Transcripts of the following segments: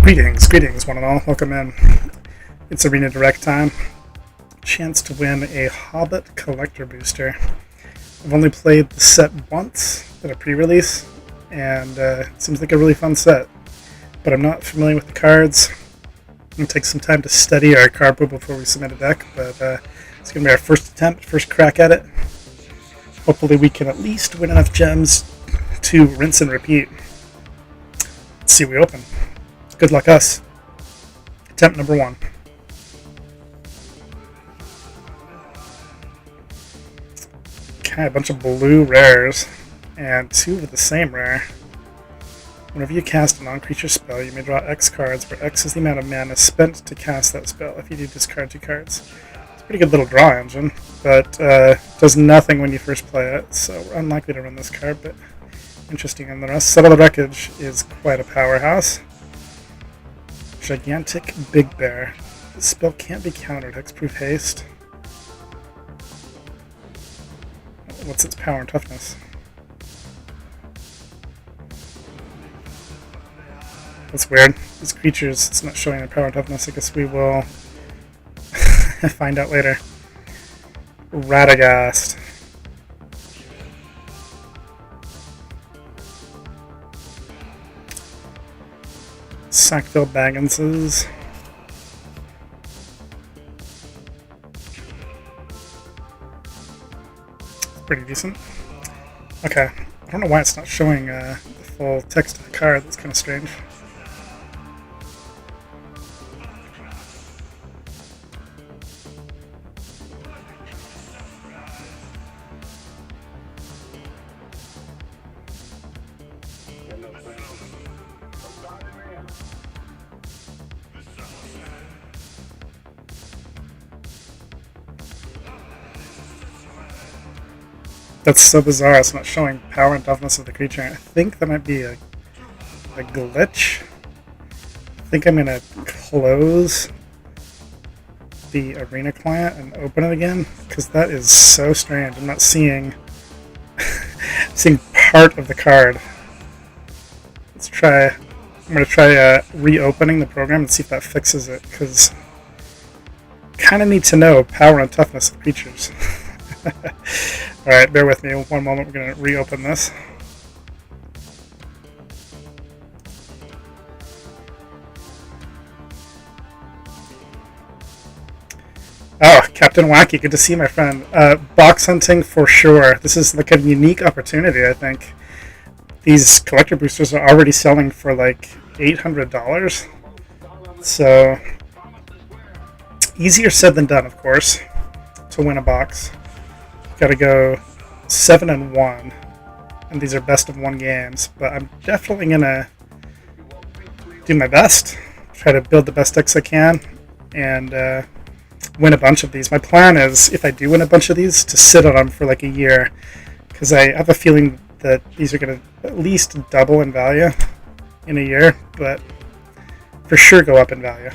Greetings, one and all. Welcome in. It's Arena Direct time. Chance to win a Hobbit Collector Booster. I've only played the set once at a pre-release, and it seems like a really fun set. But I'm not familiar with the cards. I'm going to take some time to study our card pool before we submit a deck, but it's going to be our first attempt, first crack at it. Hopefully we can at least win enough gems to rinse and repeat. Let's see, we open. Good luck us. Attempt number 1. Okay, a bunch of blue rares, and 2 of the same rare. Whenever you cast a non-creature spell, you may draw X cards, where X is the amount of mana spent to cast that spell. If you do, discard 2 cards. It's a pretty good little draw engine, but does nothing when you first play it, so we're unlikely to run this card, but interesting nonetheless. Settle the Wreckage is quite a powerhouse. Gigantic Big Bear. This spell can't be countered. Hexproof Haste. What's its power and toughness? That's weird. These creatures, it's not showing their power and toughness. I guess we will find out later. Radagast. Sackville Bagginses. Pretty decent. Okay, I don't know why it's not showing the full text of the card. That's kind of strange. That's so bizarre, it's not showing power and toughness of the creature. I think that might be a glitch. I think I'm going to close the Arena client and open it again, because that is so strange. I'm not seeing seeing part of the card. Let's try. I'm going to try reopening the program and see if that fixes it, because I kind of need to know power and toughness of creatures. Alright, bear with me one moment. We're going to reopen this. Oh, Captain Wacky, good to see you, my friend. Box hunting for sure. This is like a unique opportunity, I think. These collector boosters are already selling for like $800. So, easier said than done, of course, to win a box. Got to go 7-1, and these are best of 1 games. But I'm definitely gonna do my best, try to build the best decks I can, and win a bunch of these. My plan is, if I do win a bunch of these, to sit on them for like a year, because I have a feeling that these are gonna at least double in value in a year, but for sure go up in value.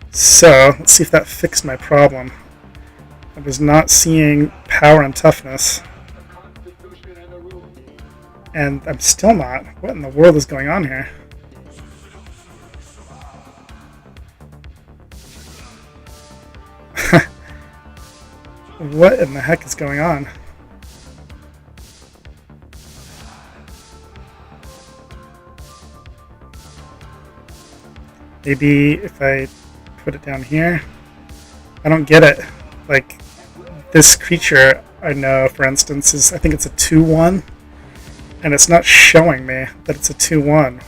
So let's see if that fixed my problem. I was not seeing power and toughness. And I'm still not. What in the world is going on here? What in the heck is going on? Maybe if I put it down here? I don't get it. Like, this creature, I know, for instance, I think it's a 2-1, and it's not showing me that it's a 2-1.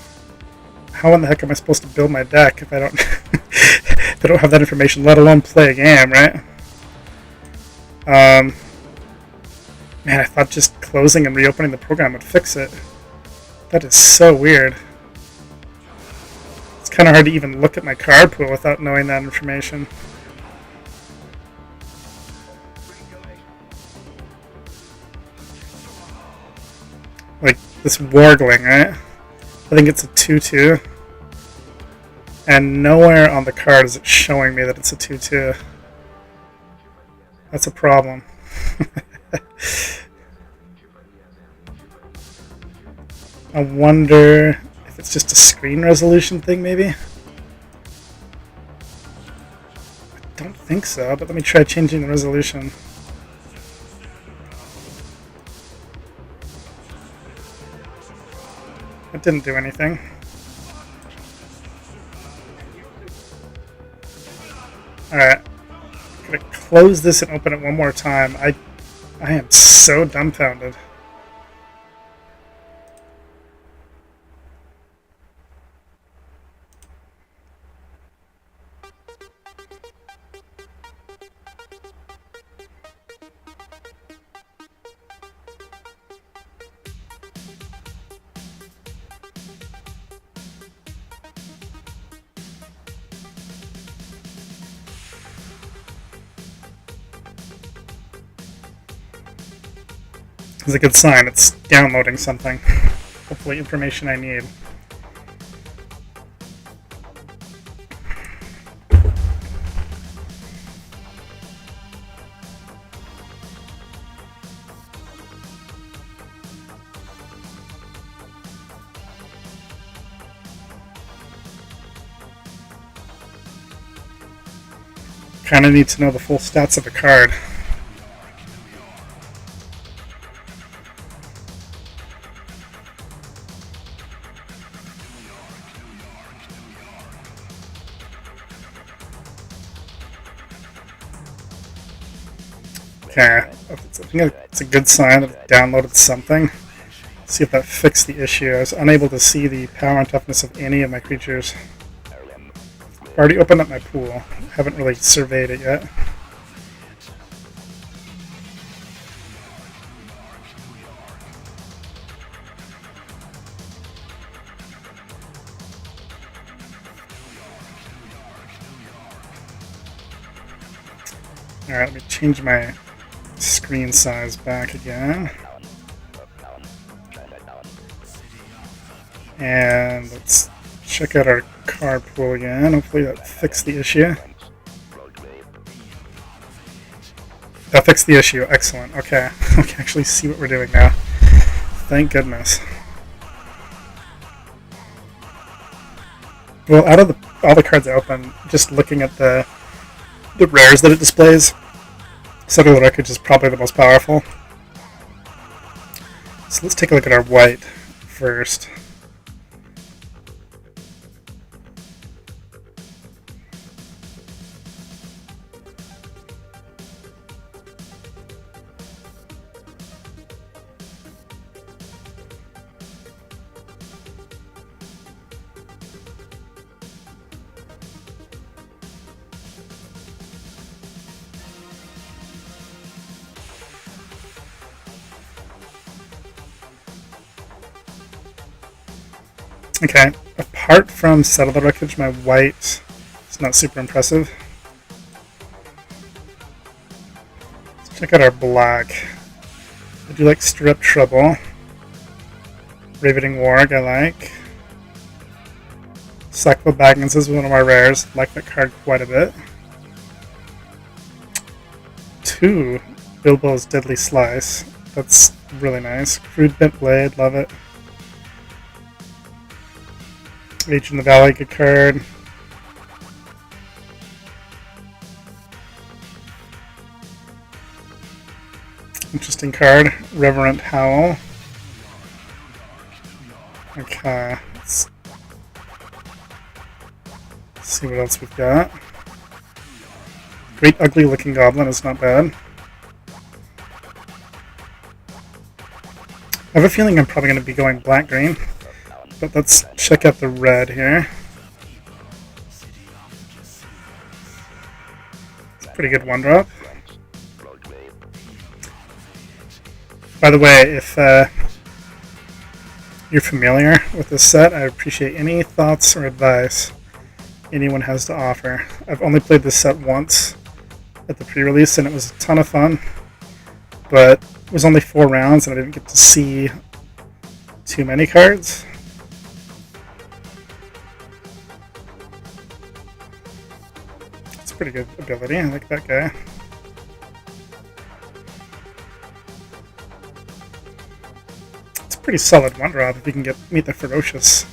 How in the heck am I supposed to build my deck if I don't if I don't have that information, let alone play a game, right? Man, I thought just closing and reopening the program would fix it. That is so weird. It's kind of hard to even look at my card pool without knowing that information. Like this Wargling, right? I think it's a 2-2. And nowhere on the card is it showing me that it's a 2-2. That's a problem. I wonder if it's just a screen resolution thing, maybe? I don't think so, but let me try changing the resolution. It didn't do anything. Alright. I'm gonna close this and open it one more time. I am so dumbfounded. It's a good sign. It's downloading something. Hopefully information I need. Kinda need to know the full stats of a card. Okay, I think it's a good sign that it downloaded something. See if that fixed the issue. I was unable to see the power and toughness of any of my creatures. I've already opened up my pool. Haven't really surveyed it yet. Alright, let me change my screen size back again. And let's check out our card pool again. Hopefully that fixed the issue. That fixed the issue. Excellent. Okay. We can actually see what we're doing now. Thank goodness. Well, out of all the cards I opened, just looking at the rares that it displays, Settle the Wreckage is probably the most powerful. So let's take a look at our white first. Okay, apart from Settle the Wreckage, my white is not super impressive. Let's check out our black. I do like Stir Up Trouble. Riveting Warg I like. Sackville Baggins is one of my rares. I like that card quite a bit. 2, Bilbo's Deadly Slice. That's really nice. Crude Bent Blade, love it. Age in the Valley, good card. Interesting card. Reverent Howl. Okay, let's see what else we've got. Great Ugly Looking Goblin is not bad. I have a feeling I'm probably going to be going black-green. But let's check out the red here. It's a pretty good one-drop. By the way, if you're familiar with this set, I appreciate any thoughts or advice anyone has to offer. I've only played this set once at the pre-release, and it was a ton of fun. But it was only 4 rounds, and I didn't get to see too many cards. Pretty good ability. I like that guy. It's a pretty solid one drop if you can meet the Ferocious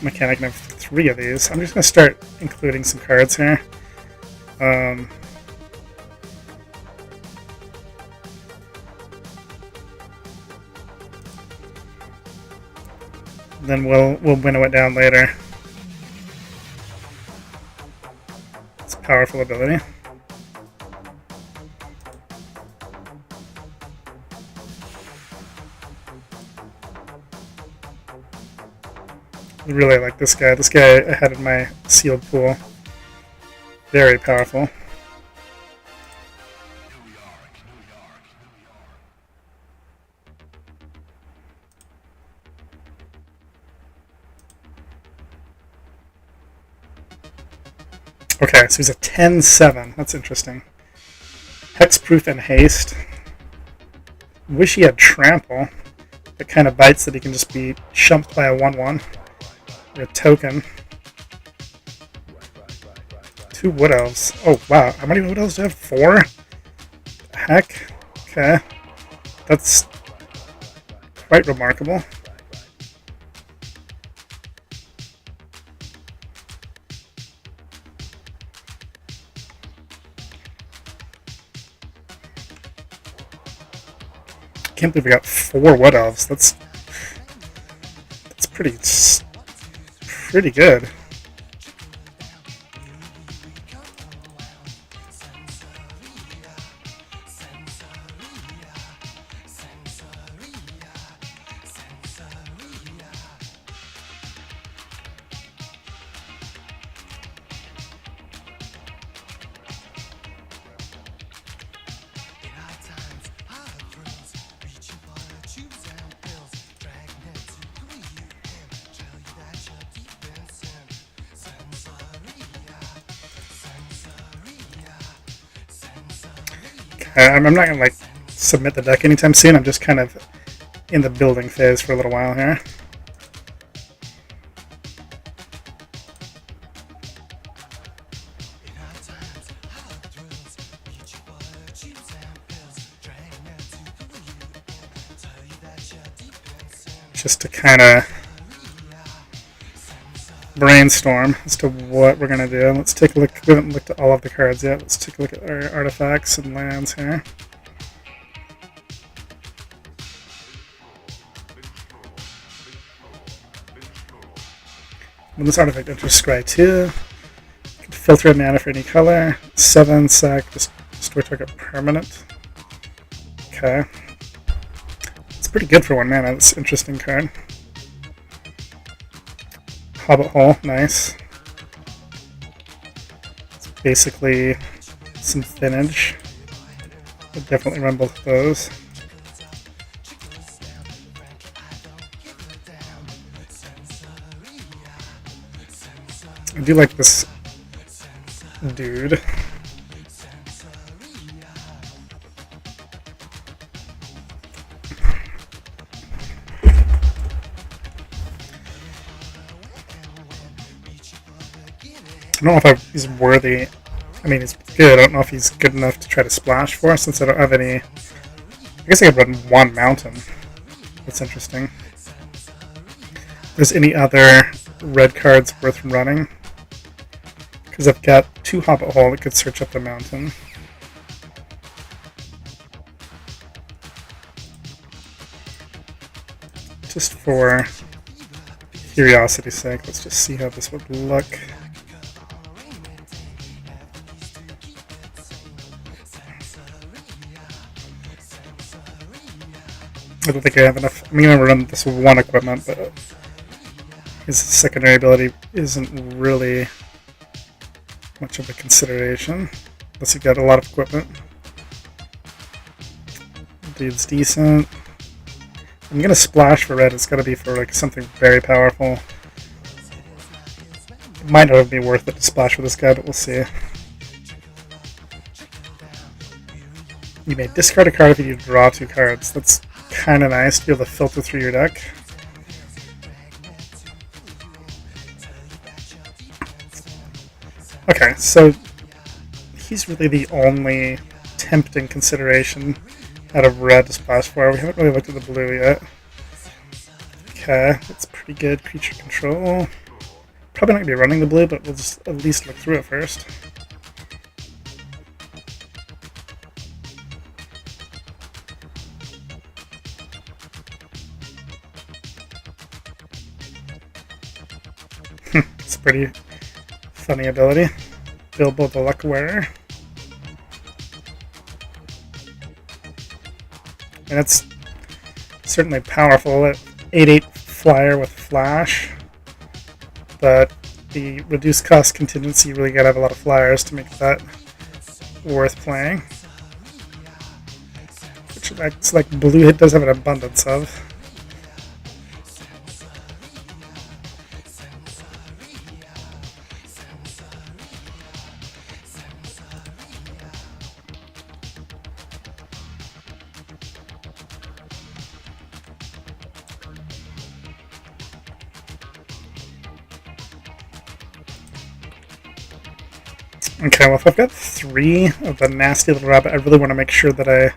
mechanic and I have 3 of these. I'm just going to start including some cards here. Then we'll winnow it down later. It's a powerful ability. I really like this guy. This guy I had in my sealed pool. Very powerful. Okay, so he's a 10-7. That's interesting. Hexproof and haste. Wish he had trample. It kind of bites that he can just be shumped by a 1/1. Or a token. 2 wood elves. Oh wow, how many wood elves do I have? 4? Heck. Okay. That's quite remarkable. I can't believe we got 4 wood elves. That's pretty good. I'm not going to submit the deck anytime soon. I'm just kind of in the building phase for a little while here. Just to kind of brainstorm as to what we're going to do. Let's take a look. We haven't looked at all of the cards yet. Let's take a look at our artifacts and lands here. When this artifact enters scry 2, you can filter a mana for any color. 7 sack, just destroy target permanent. Okay. It's pretty good for 1 mana. That's an interesting card. Hobbit Hole, nice. It's basically some thinage. I'd definitely run both of those. I do like this dude. I don't know if he's worthy. I mean, he's good. I don't know if he's good enough to try to splash for us since I don't have any. I guess I could run 1 mountain. That's interesting. If there's any other red cards worth running? Because I've got 2 Hobbit Hole that could search up the mountain. Just for curiosity's sake, let's just see how this would look. I don't think I have enough. I'm going to run this with 1 equipment, but his secondary ability isn't really much of a consideration, unless you've got a lot of equipment. Dude's decent. I'm going to splash for red. It's got to be for something very powerful. It might not be worth it to splash for this guy, but we'll see. You may discard a card if you draw 2 cards. That's kind of nice to be able to filter through your deck. Okay, so he's really the only tempting consideration out of red to splash for. We haven't really looked at the blue yet. Okay, that's pretty good creature control. Probably not going to be running the blue, but we'll just at least look through it first. It's a pretty funny ability. Bilbo the Luck Wearer. And it's certainly powerful. 8/8 flyer with flash. But the reduced cost contingency, you really gotta have a lot of flyers to make that worth playing. Which it's like blue does have an abundance of. Okay, well if I've got 3 of the nasty little rabbit, I really want to make sure that I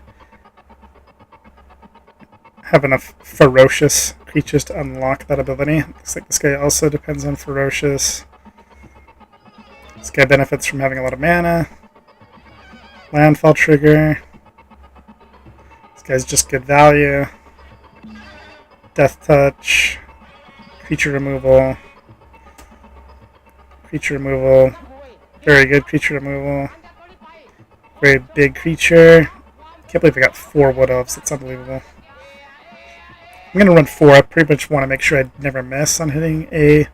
have enough ferocious creatures to unlock that ability. Looks like this guy also depends on ferocious. This guy benefits from having a lot of mana. Landfall trigger. This guy's just good value. Death touch. Creature removal. Creature removal. Very good creature removal. Very big creature. Can't believe I got 4 Wood Elves. That's unbelievable. I'm going to run 4. I pretty much want to make sure I never miss on hitting a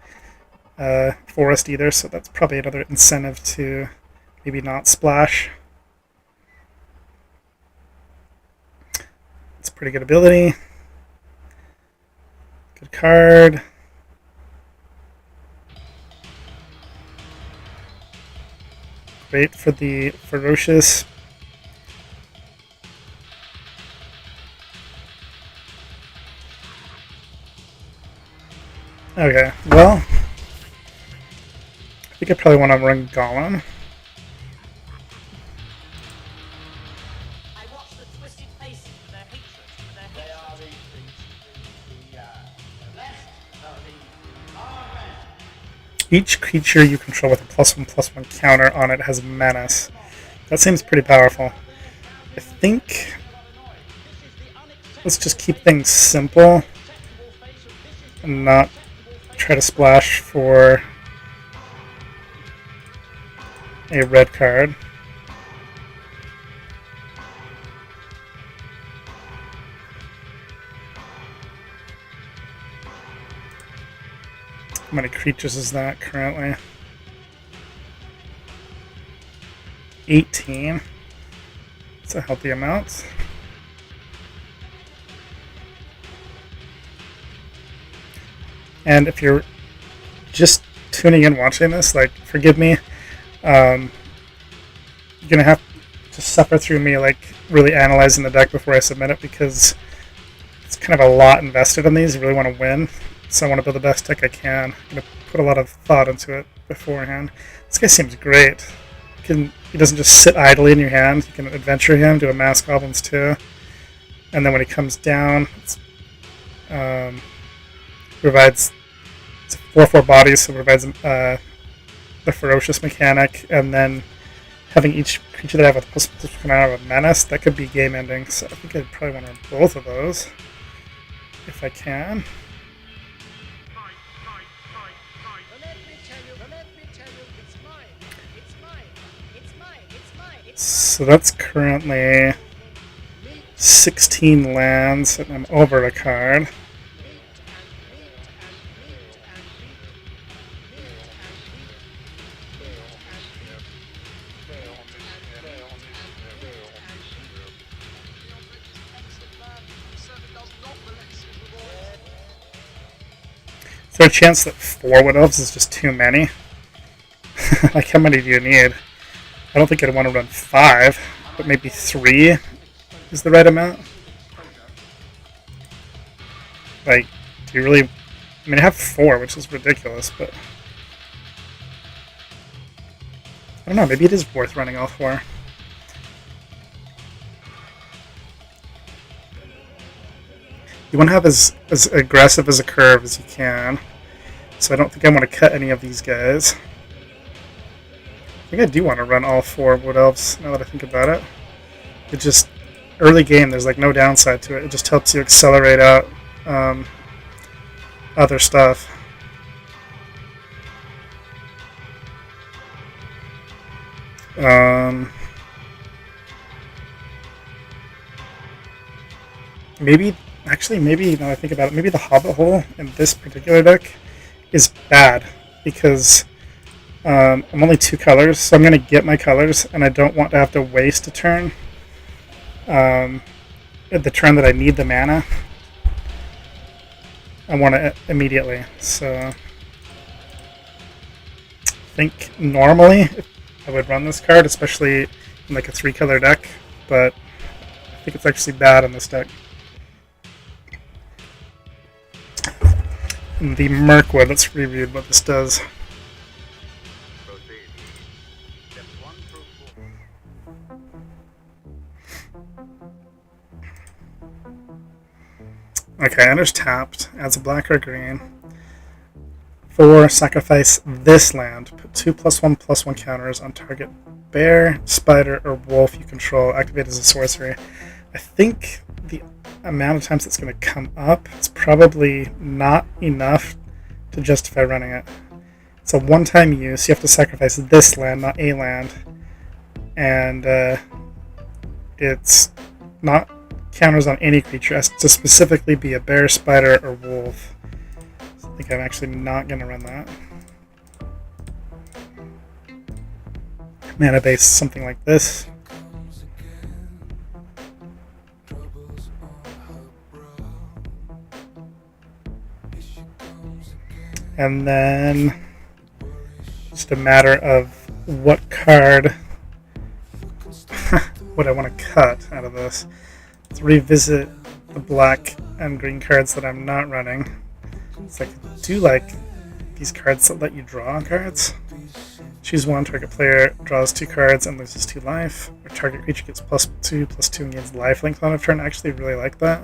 forest either, so that's probably another incentive to maybe not splash. It's a pretty good ability. Good card. Great for the ferocious. Okay, well, I think I probably want to run Golem. Each creature you control with a +1/+1 counter on it has menace. That seems pretty powerful. I think let's just keep things simple and not try to splash for a red card. How many creatures is that currently? 18. It's a healthy amount. And if you're just tuning in watching this, like, forgive me. You're going to have to suffer through me, like, really analyzing the deck before I submit it, because it's kind of a lot invested in these. I really want to win. So I want to build the best deck I can. I'm going to put a lot of thought into it beforehand. This guy seems great. He doesn't just sit idly in your hand. You can adventure him, do a Mass Goblins too. And then when he comes down, provides 4/4 bodies, so it provides the ferocious mechanic, and then having each creature that I have a +1/+1 come out of a menace, that could be game ending. So I think I'd probably want to run both of those if I can. So that's currently 16 lands, and I'm over a card. Is there a chance that 4 Wood Elves is just too many? Like, how many do you need? I don't think I'd want to run 5, but maybe 3 is the right amount. Like, do you really... I mean, I have 4, which is ridiculous, but... I don't know, maybe it is worth running all 4. You want to have as aggressive as a curve as you can. So I don't think I want to cut any of these guys. I think I do want to run all 4 Wood Elves, now that I think about it. It just, early game, there's like no downside to it. It just helps you accelerate out other stuff. Maybe, actually, maybe, now I think about it, maybe the Hobbit Hole in this particular deck is bad, because I'm only 2 colors, so I'm going to get my colors, and I don't want to have to waste a turn at the turn that I need the mana. I want it immediately, so I think normally I would run this card, especially in like a 3-color deck, but I think it's actually bad in this deck. In the Mirkwood, let's reread what this does. Okay, enters tapped, adds a black or green. 4, sacrifice this land. Put 2/1/1 counters on target bear, spider, or wolf you control. Activate as a sorcery. I think the amount of times it's going to come up is probably not enough to justify running it. It's a one-time use. You have to sacrifice this land, not a land. And it's not counters on any creature. It has to specifically be a bear, spider, or wolf. So I think I'm actually not going to run that. Mana base, something like this. And then just a matter of what card would I want to cut out of this. Let's revisit the black and green cards that I'm not running. So I do like these cards that let you draw cards. Choose 1, target player draws 2 cards and loses 2 life. Or target creature gets +2/+2 and gains lifelink on a turn. I actually really like that.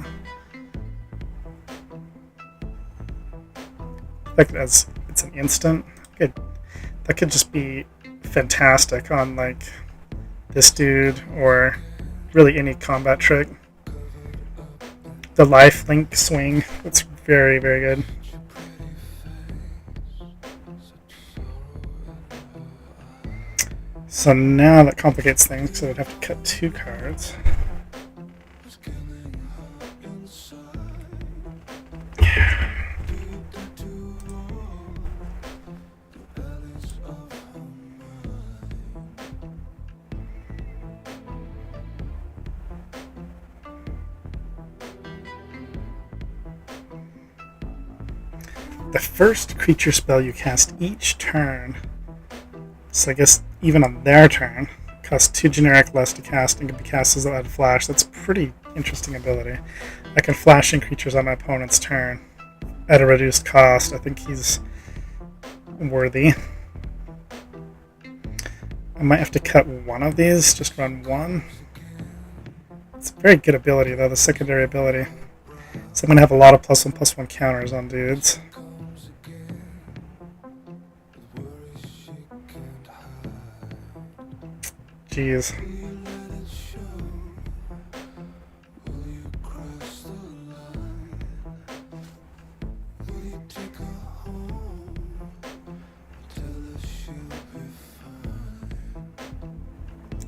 Like as it's an instant. That could just be fantastic on like this dude or really any combat trick. The lifelink swing, that's very, very good. So now that complicates things, so I'd have to cut 2 cards. The first creature spell you cast each turn, so I guess even on their turn, costs 2 generic less to cast and can be cast as a flash. That's a pretty interesting ability. I can flash in creatures on my opponent's turn at a reduced cost. I think he's worthy. I might have to cut one of these, just run 1. It's a very good ability though, the secondary ability. So I'm going to have a lot of +1/+1 counters on dudes. Jeez.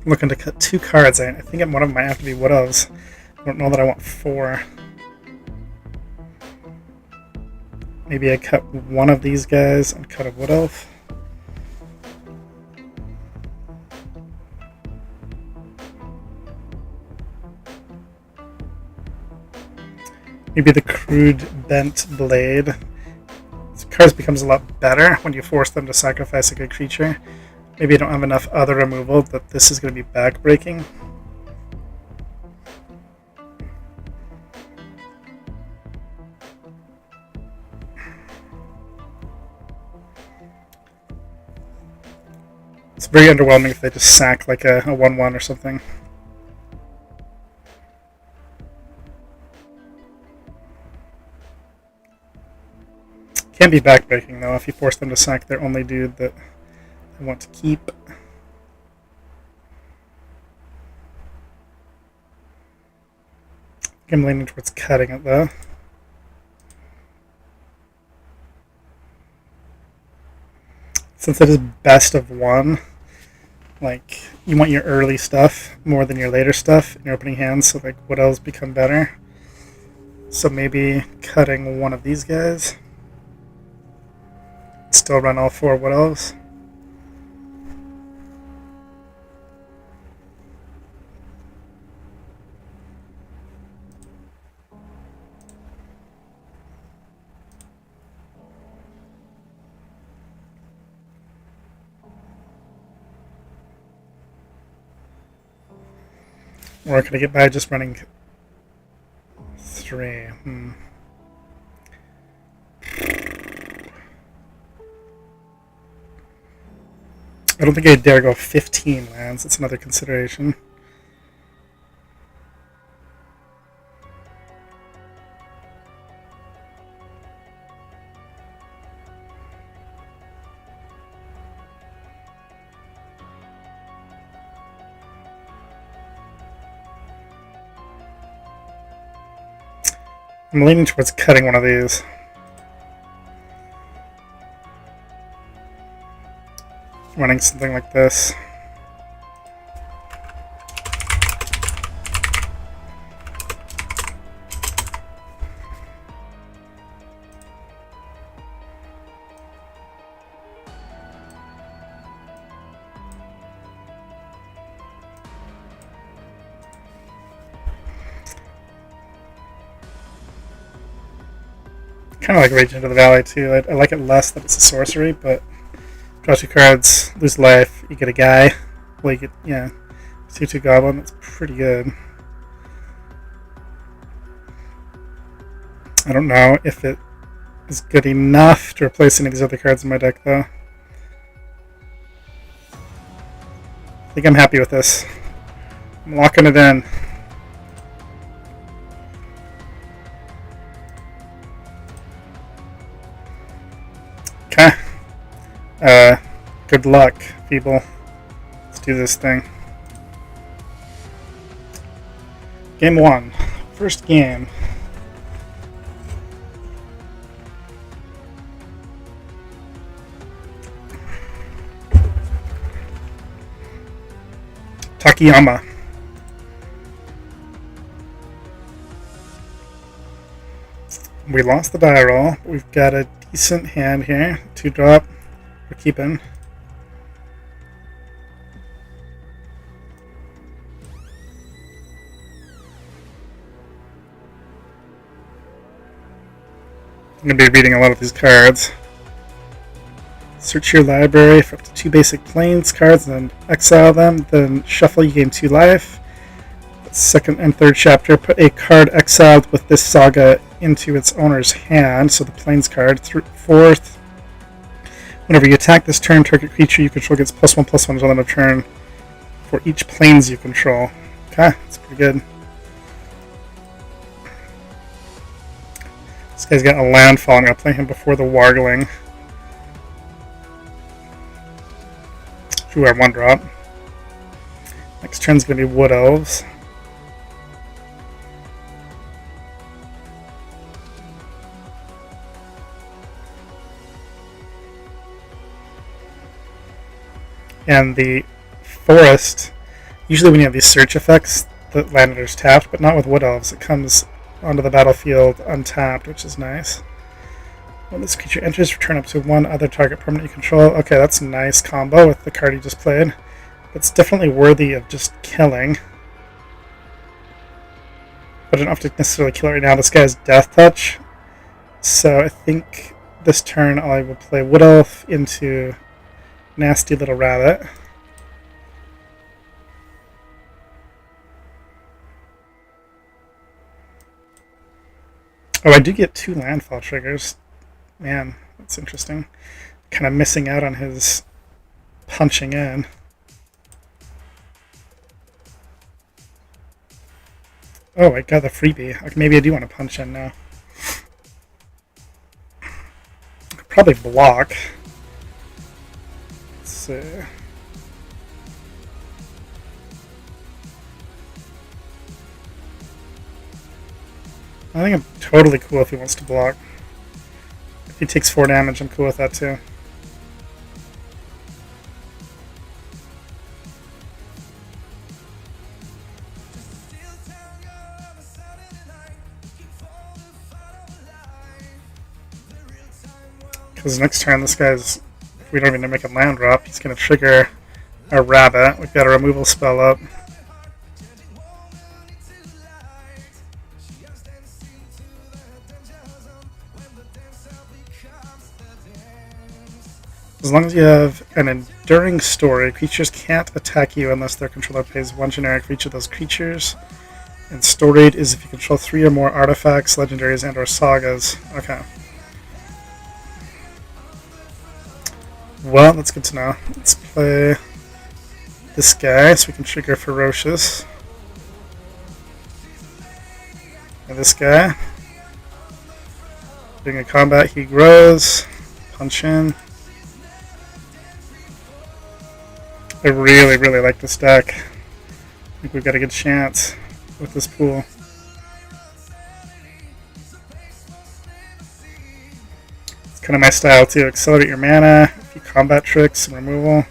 I'm looking to cut 2 cards. I think one of them might have to be Wood Elves. I don't know that I want 4. Maybe I cut one of these guys and cut a Wood Elf. Maybe the crude bent blade. This card becomes a lot better when you force them to sacrifice a good creature. Maybe I don't have enough other removal that this is going to be backbreaking. It's very underwhelming if they just sack like a 1/1 or something. Can't be backbreaking though if you force them to sack their only dude that they want to keep. I'm leaning towards cutting it though. Since it is best of one, like you want your early stuff more than your later stuff in your opening hands, so like what else become better. So maybe cutting one of these guys. Still run all 4 what else. Or could I get by just running 3? I don't think I dare go 15 lands. That's another consideration. I'm leaning towards cutting one of these. Running something like this. Kind of like Rage into the Valley too. I like it less that it's a sorcery, but draw 2 cards, lose life, you get a guy. Well, you get, yeah, 2/2 Goblin. That's pretty good. I don't know if it is good enough to replace any of these other cards in my deck, though. I think I'm happy with this. I'm locking it in. Okay. Good luck, people. Let's do this thing. Game 1. First game. Takayama. We lost the die roll, but we've got a decent hand here. 2-drop. We're keeping. I'm going to be reading a lot of these cards. Search your library for up to 2 basic plains cards and then exile them. Then shuffle, you gain 2 life. Second and third chapter, put a card exiled with this saga into its owner's hand, so the plains card. Fourth, whenever you attack this turn, target creature you control gets +1/+1 until end of turn for each plains you control. Okay, that's pretty good. This guy's got a landfall. I'm going to play him before the Wargling. Drew our 1-drop. Next turn's going to be Wood Elves. And the forest, usually when you have these search effects, the land enters tapped, but not with Wood Elves. It comes onto the battlefield untapped, which is nice. When this creature enters, return up to 1 other target permanent you control. Okay, that's a nice combo with the card you just played. It's definitely worthy of just killing. But I don't have to necessarily kill it right now. This guy has Death Touch. So I think this turn I will play Wood Elf into Nasty Little Rabbit. Oh, I do get 2 landfall triggers. Man, that's interesting. Kind of missing out on his punching in. Oh, I got the freebie. Okay, maybe I do want to punch in now. probably block. Let's see. I think I'm totally cool if he wants to block. If he takes 4 damage, I'm cool with that too. Because next turn, this guy's, if we don't even make a land drop, he's going to trigger a rabbit. We've got a removal spell up. As long as you have an enduring story, creatures can't attack you unless their controller pays 1 generic for each of those creatures. And storied is if you control 3 or more artifacts, legendaries, and or sagas. Okay. Well, that's good to know. Let's play this guy so we can trigger Ferocious. And this guy. During a combat, he grows. Punch in. I really, really like this deck. I think we've got a good chance with this pool. It's kind of my style too. Accelerate your mana, a few combat tricks, and removal.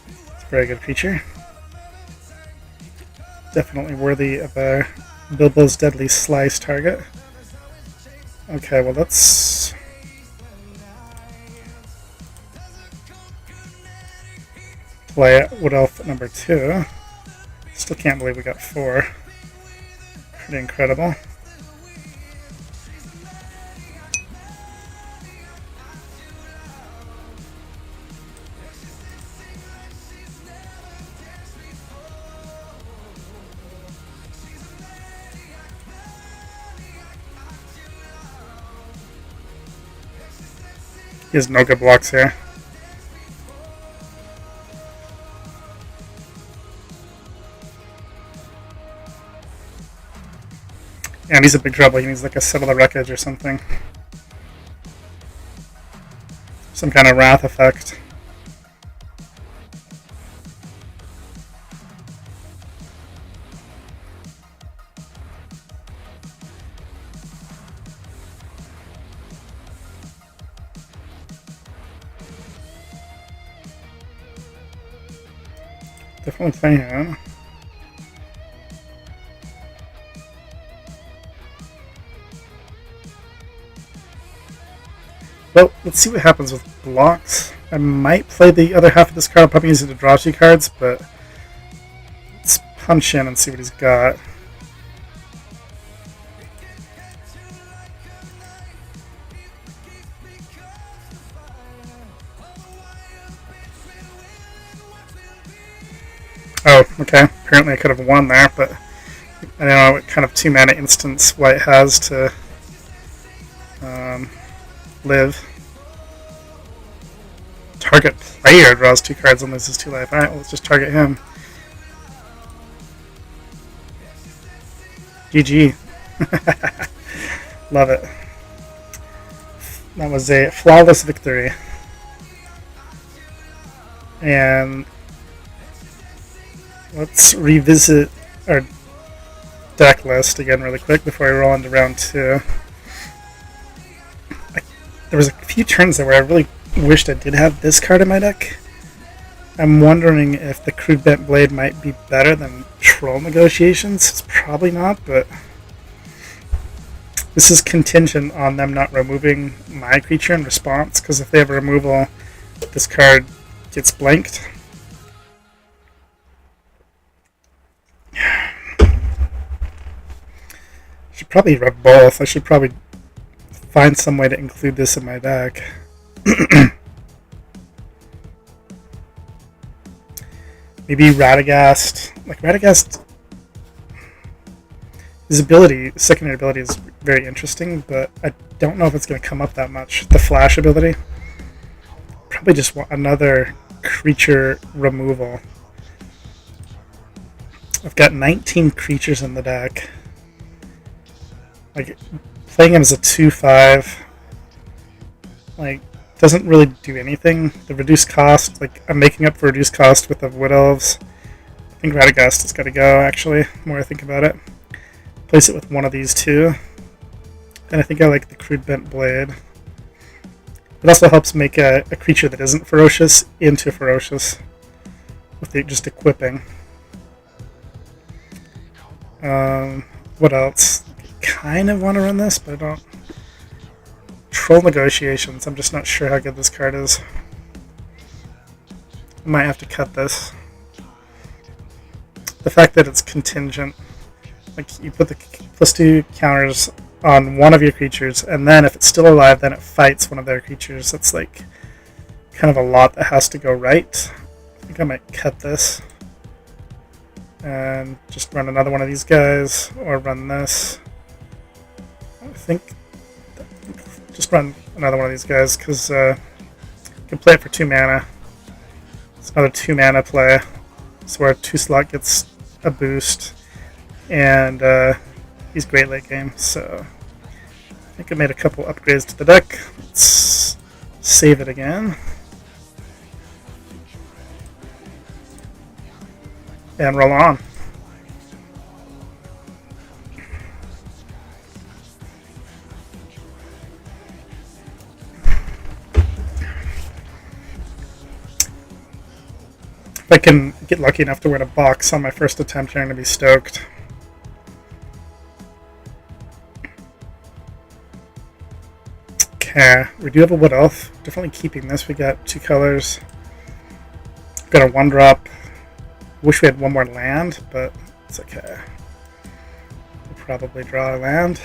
It's a very good creature. Definitely worthy of a Bilbo's Deadly Slice target. Okay, well let's play Wood Elf number 2. Still can't believe we got 4. Pretty incredible. He has no good blocks here. And he's in big trouble. He needs like a Settle the Wreckage or something. Some kind of Wrath effect. Definitely playing him. Well, let's see what happens with blocks. I might play the other half of this card. I'll probably use it to draw 2 cards, but let's punch in and see what he's got. Oh, okay. Apparently I could have won there, but I don't know what kind of 2 mana instance White has to live. Target player draws 2 cards and loses 2 life. Alright, well, let's just target him. GG. Love it. That was a flawless victory. And let's revisit our deck list again really quick before I roll into round 2. There was a few turns there where I really wished I did have this card in my deck. I'm wondering if the Crude Bent Blade might be better than Troll Negotiations. It's probably not, but this is contingent on them not removing my creature in response, because if they have a removal, this card gets blanked. I should probably rub both. I should probably find some way to include this in my deck. Maybe Radagast. Like Radagast, his ability, secondary ability is very interesting, but I don't know if it's going to come up that much. The Flash ability. Probably just want another creature removal. I've got 19 creatures in the deck. Like, playing him as a 2/5 like, doesn't really do anything. The reduced cost, like, I'm making up for reduced cost with the Wood Elves. I think Radagast has got to go, actually, the more I think about it. Place it with one of these two. And I think I like the Crude Bent Blade. It also helps make a creature that isn't ferocious into ferocious with just equipping. What else? Kind of want to run this, but I don't. Troll Negotiations. I'm just not sure how good this card is. I might have to cut this. The fact that it's contingent, like you put the +2 counters on one of your creatures, and then if it's still alive, then it fights one of their creatures. That's like kind of a lot that has to go right. I think I might cut this and just run another one of these guys, or run this. I think just run another one of these guys because you can play it for 2 mana. It's another 2 mana play, so our 2 slot gets a boost, and he's great late game. So I think I made a couple upgrades to the deck. Let's save it again. And roll on. If I can get lucky enough to win a box on my first attempt, I'm going to be stoked. Okay, we do have a Wood Elf. Definitely keeping this. We got 2 colors. Got a 1-drop. Wish we had 1 more land, but it's okay. We'll probably draw a land.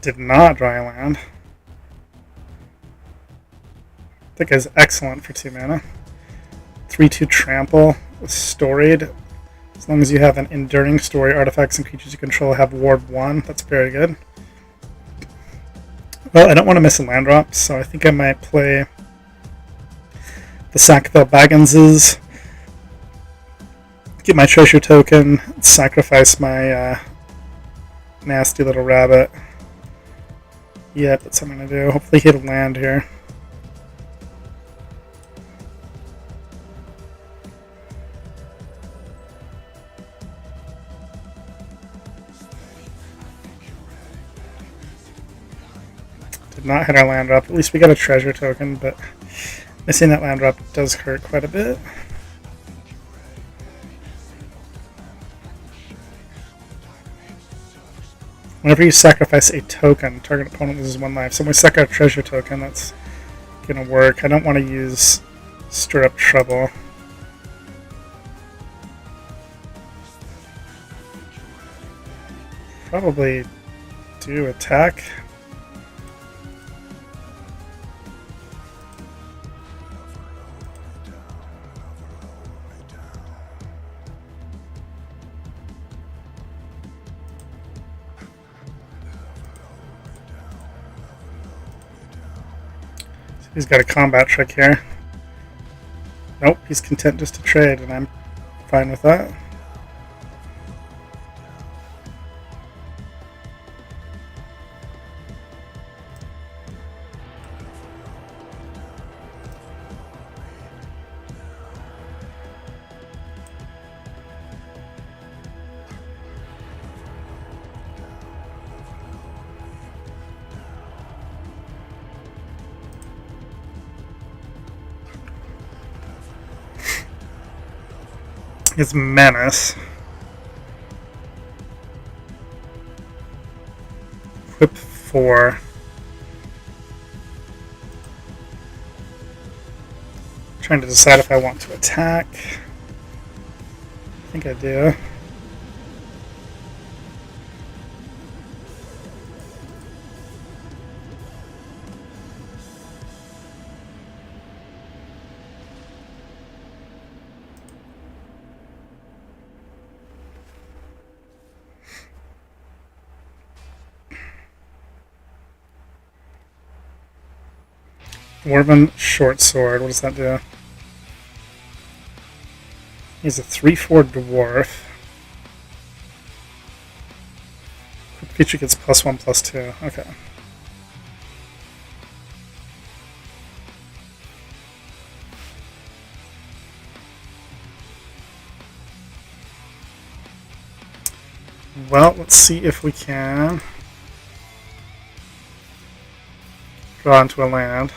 Did not draw a land. That guy's excellent for 2 mana. 3/2 trample with storied. As long as you have an enduring story, artifacts and creatures you control have ward 1. That's very good. Well, I don't want to miss a land drop, so I think I might play the Sackville Bagginses. Get my treasure token, sacrifice my nasty little rabbit. Yep, that's what I'm going to do. Hopefully hit a land here. Did not hit our land drop. At least we got a treasure token, but missing that land drop does hurt quite a bit. Whenever you sacrifice a token, target opponent loses 1 life. So when we suck our treasure token, that's going to work. I don't want to use Stir Up Trouble. Probably do attack. He's got a combat trick here. Nope, he's content just to trade, and I'm fine with that. His Menace. Equip 4. Trying to decide if I want to attack. I think I do. Dwarven short sword. What does that do? He's a 3/4 dwarf. Creature gets +1/+2. Okay. Well, let's see if we can draw into a land.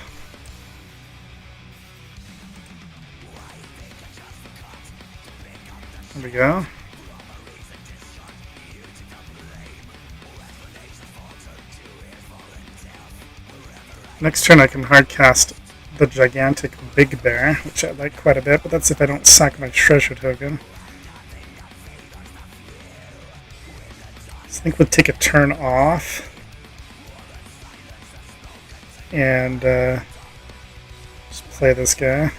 There we go. Next turn I can hardcast the gigantic Big Bear, which I like quite a bit, but that's if I don't sack my treasure token. I think we'll take a turn off and just play this guy.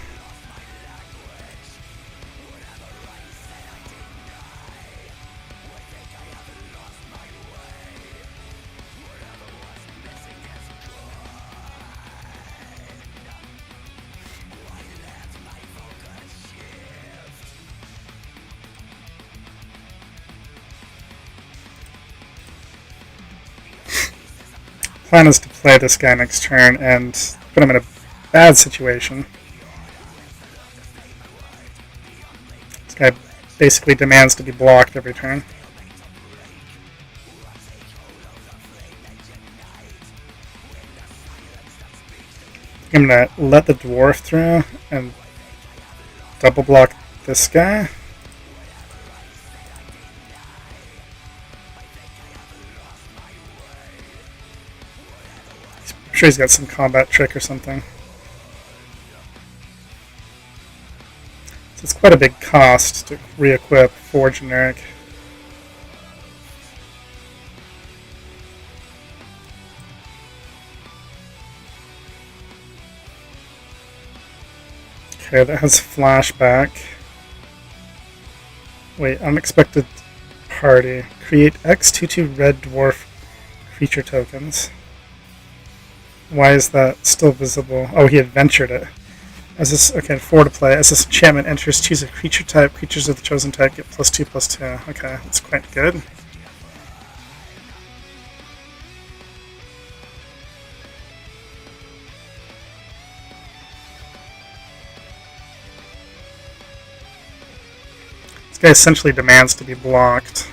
Plan is to play this guy next turn and put him in a bad situation. This guy basically demands to be blocked every turn. I'm going to let the dwarf through and double block this guy. I'm sure he's got some combat trick or something. So it's quite a big cost to re-equip 4 generic. Okay, that has flashback. Wait, unexpected party. Create X/2/2 red dwarf creature tokens. Why is that still visible? Oh, he adventured it. As this, okay, 4 to play. As this enchantment enters, choose a creature type. Creatures of the chosen type get +2/+2. Okay, that's quite good. This guy essentially demands to be blocked.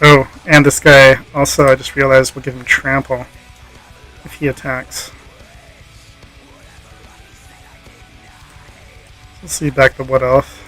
Oh, and this guy also, I just realized, will give him trample if he attacks. Let's see back the Wood Elf.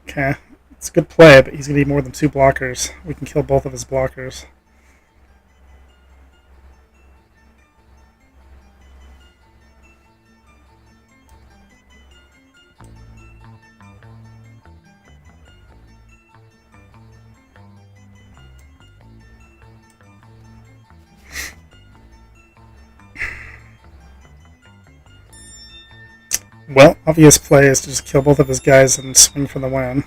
Okay, it's a good play, but he's going to need more than 2 blockers. We can kill both of his blockers. Well, obvious play is to just kill both of his guys and swing for the win.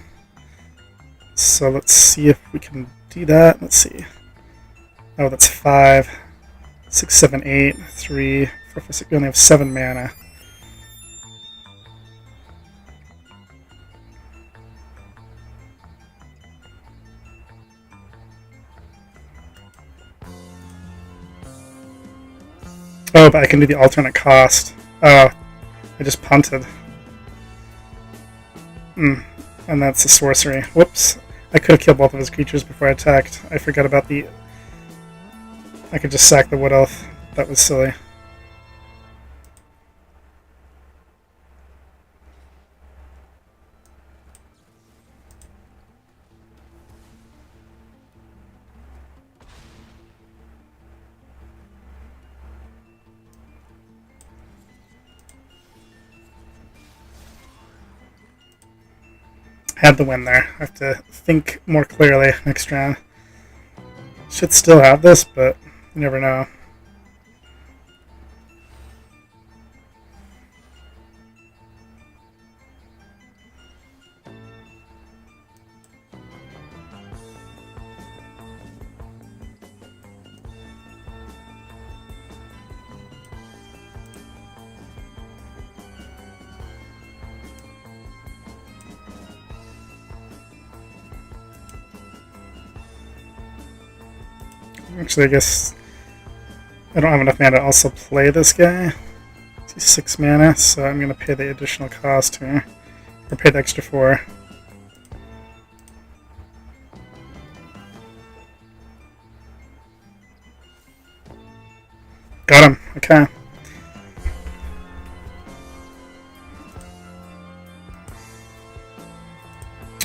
So let's see if we can do that. Let's see. Oh, that's 5, 6, 7, 8, 3, 4, 5, 6. We only have 7 mana. Oh, but I can do the alternate cost. Oh, I just punted. And that's a sorcery. Whoops. I could have killed both of his creatures before I attacked. I forgot about the... I could just sack the Wood Elf. That was silly. had the win there. I have to think more clearly next round. Should still have this, but you never know. Actually, I guess I don't have enough mana to also play this guy. He's 6 mana, so I'm going to pay the additional cost here. Or pay the extra 4. Got him. Okay.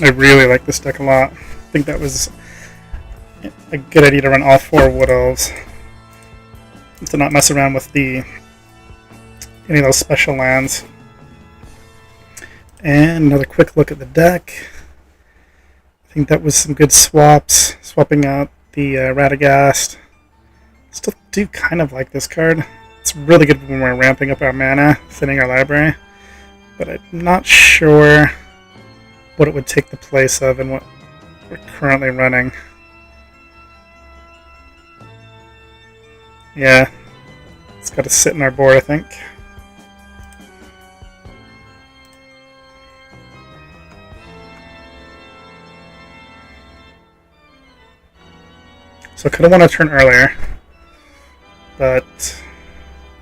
I really like this deck a lot. I think that was a good idea to run all 4 Wood Elves. To not mess around with any of those special lands. And another quick look at the deck. I think that was some good swaps. Swapping out the Radagast. Still do kind of like this card. It's really good when we're ramping up our mana, thinning our library. But I'm not sure what it would take the place of and what we're currently running. Yeah, it's got to sit in our board, I think. So I could have won a turn earlier, but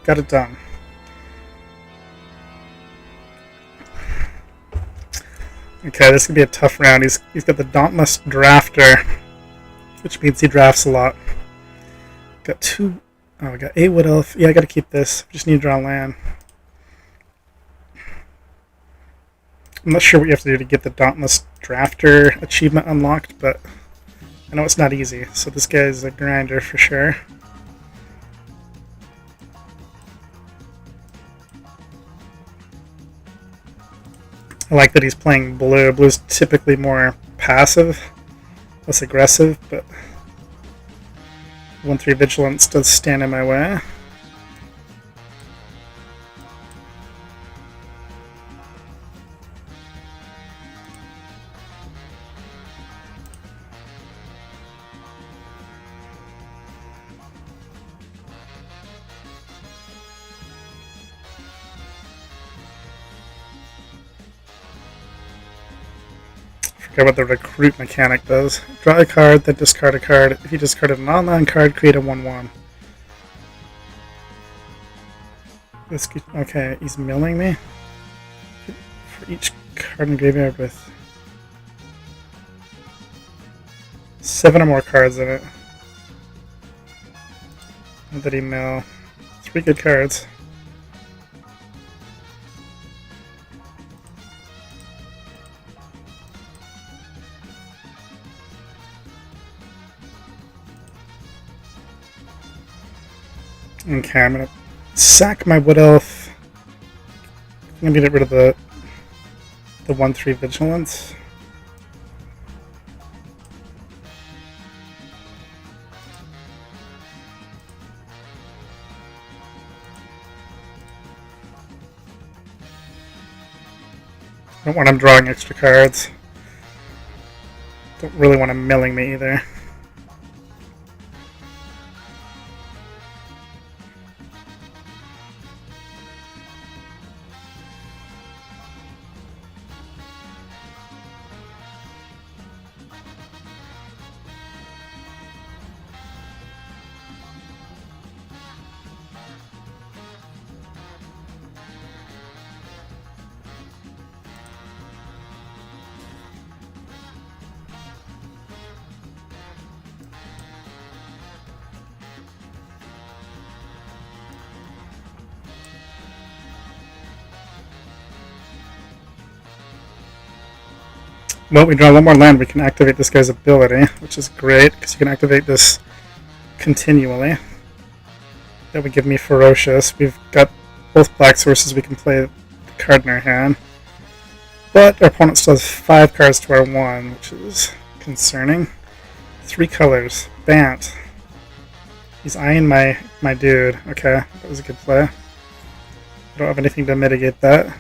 got it done. Okay, this could be a tough round. He's got the Dauntless Drafter, which means he drafts a lot. Got 2. Oh, I got 8 Wood Elf. Yeah, I gotta keep this. Just need to draw land. I'm not sure what you have to do to get the Dauntless Drafter achievement unlocked, but I know it's not easy. So this guy's a grinder for sure. I like that he's playing blue. Blue's typically more passive, less aggressive, but 1/3 Vigilance does stand in my way. Forget what the recruit mechanic does. Draw a card, then discard a card. If you discarded an online card, create a 1/1. Okay, he's milling me. For each card in graveyard with 7 or more cards in it. What did he mill? 3 good cards. Okay, I'm gonna sack my Wood Elf. I'm gonna get rid of the 1/3 Vigilance. I don't want him drawing extra cards. Don't really want him milling me either. Well, we draw 1 more land, we can activate this guy's ability, which is great, because you can activate this continually. That would give me Ferocious. We've got both black sources, we can play the card in our hand. But our opponent still has 5 cards to our 1, which is concerning. 3 colors. Bant. He's eyeing my dude. Okay, that was a good play. I don't have anything to mitigate that.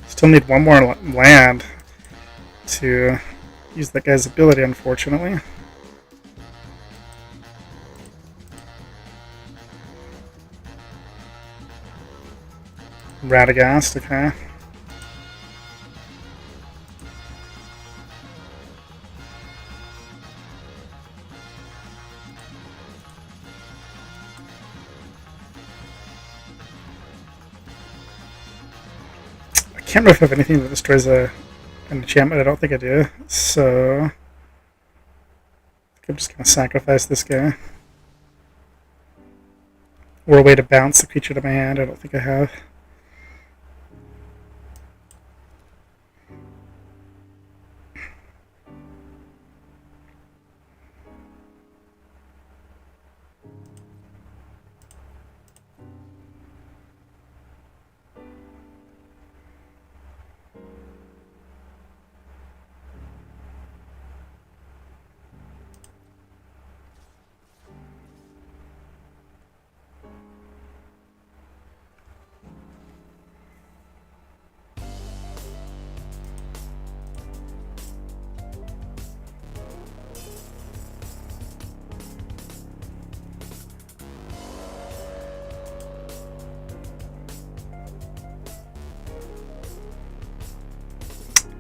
Still need one more land to use that guy's ability, unfortunately. Radagast, okay. I can't remember if I have anything that destroys an enchantment. I don't think I do. So I think I'm just going to sacrifice this guy. Or a way to bounce the creature to my hand. I don't think I have.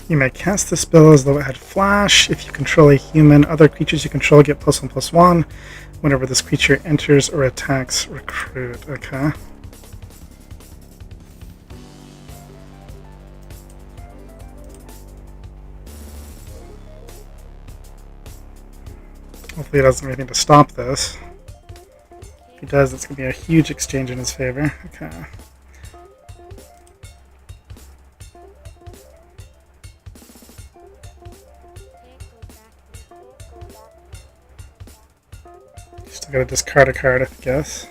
You may cast the spell as though it had flash. If you control a human, other creatures you control get +1/+1 whenever this creature enters or attacks recruit. Okay. Hopefully he doesn't have anything to stop this. If he does, it's going to be a huge exchange in his favor. Okay. Still got to discard a card, I guess.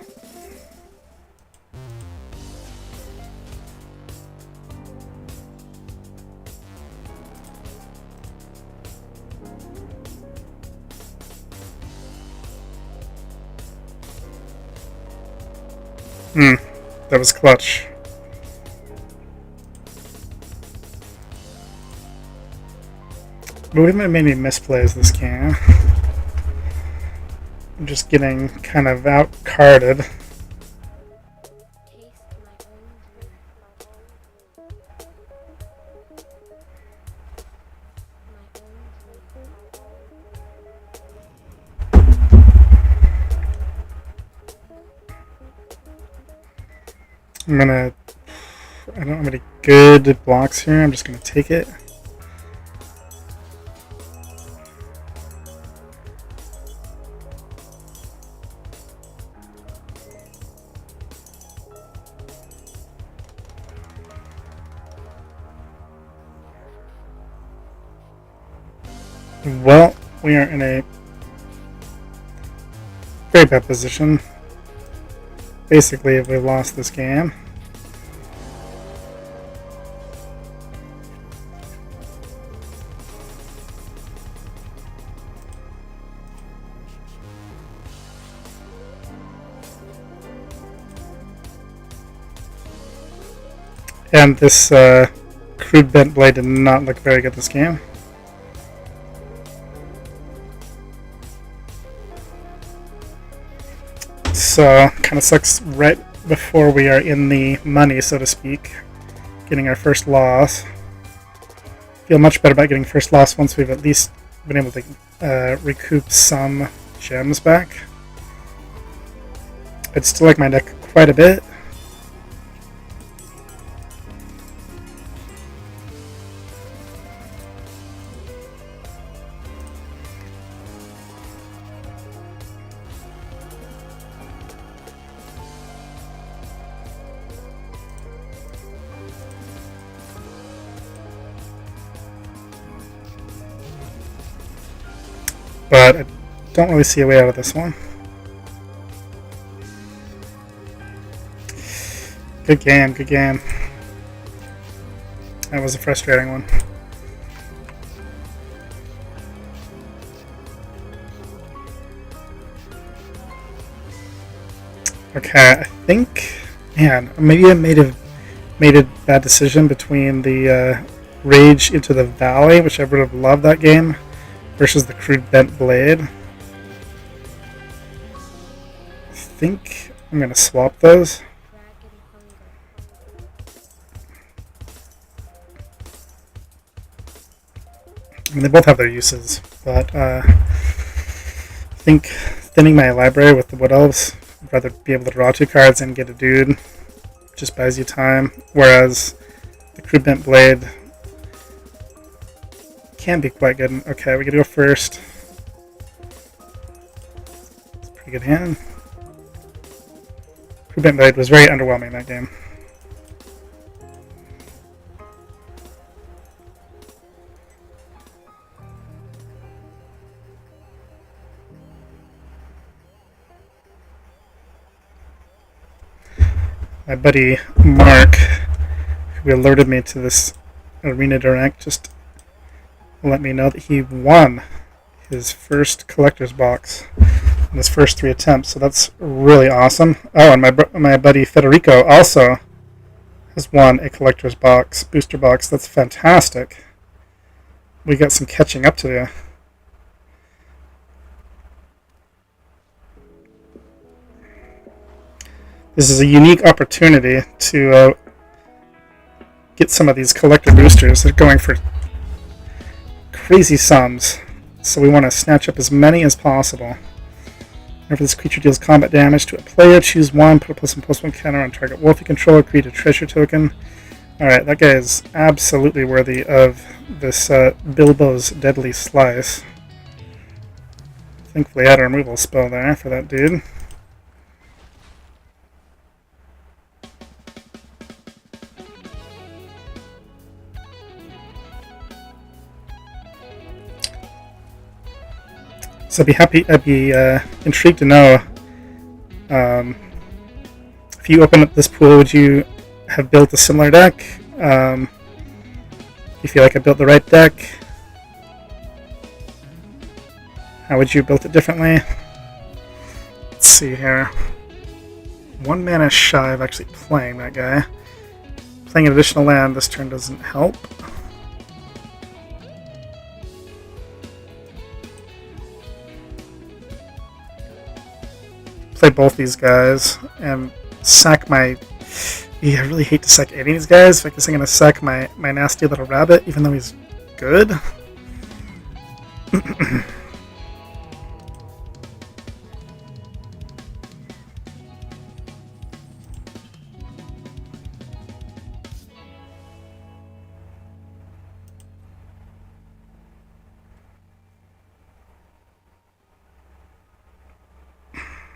That was clutch. But we might have made any misplays this game. I'm just getting kind of out-carded. I don't have any good blocks here. I'm just gonna take it. Well, we are in a very bad position. Basically, if we lost this game. And this crude bent blade did not look very good this game. So, kind of sucks right before we are in the money, so to speak, getting our first loss. Feel much better about getting first loss once we've at least been able to recoup some gems back. I'd still like my deck quite a bit. But I don't really see a way out of this one. Good game, good game. That was a frustrating one. Okay, I think, man, maybe I made a bad decision between the Rage into the Valley, which I would have loved that game, versus the Crude Bent Blade. I think I'm going to swap those. I mean, they both have their uses, but I think thinning my library with the Wood Elves, I'd rather be able to draw 2 cards and get a dude. Just buys you time, whereas the Crude Bent Blade can be quite good. Okay, we gotta go first. It's a pretty good hand. Crude Bent Blade was very underwhelming that game. My buddy Mark, who alerted me to this Arena Direct, just let me know that he won his first collector's box in his first 3 attempts, so that's really awesome. Oh, and my buddy Federico also has won a collector's box, booster box. That's fantastic. We got some catching up to do. This is a unique opportunity to get some of these collector boosters. They're going for crazy sums, so we want to snatch up as many as possible. Whenever this creature deals combat damage to a player, choose 1, put a +1/+1 counter on target wolf you control, create a treasure token. Alright, that guy is absolutely worthy of this Bilbo's Deadly Slice. Thankfully I had a removal spell there for that dude. So I'd be intrigued to know if you open up this pool, would you have built a similar deck? You feel like I built the right deck? How would you have built it differently? Let's see here. 1 mana shy of actually playing that guy. Playing an additional land this turn doesn't help. Play both these guys and sack my... Yeah, I really hate to sack any of these guys. I guess I'm going to sack my nasty little rabbit, even though he's good.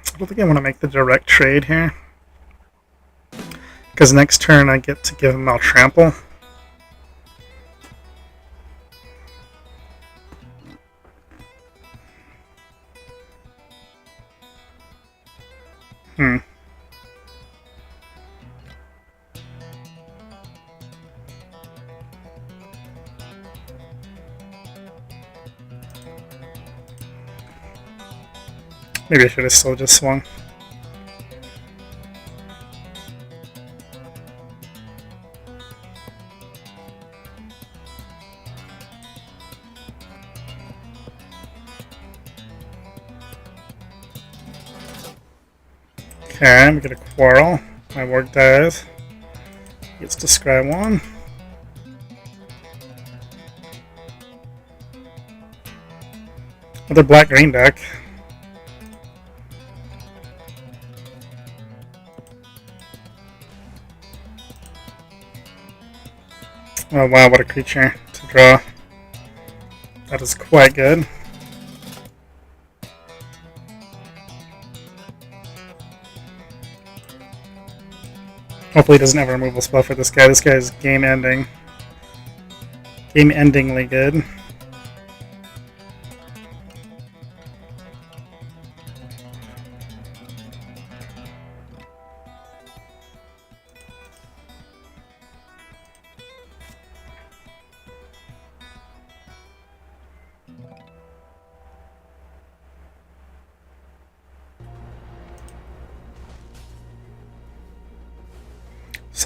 I don't think I want to make the direct trade here, because next turn I get to give him Maltrample. Maybe I should have still just swung. Okay, we get a quarrel. My ward dies. He gets to scry 1. Another black-green deck. Oh wow, what a creature to draw. That is quite good. Hopefully he doesn't have a removal spell for this guy. This guy is game-ending. Game-endingly good.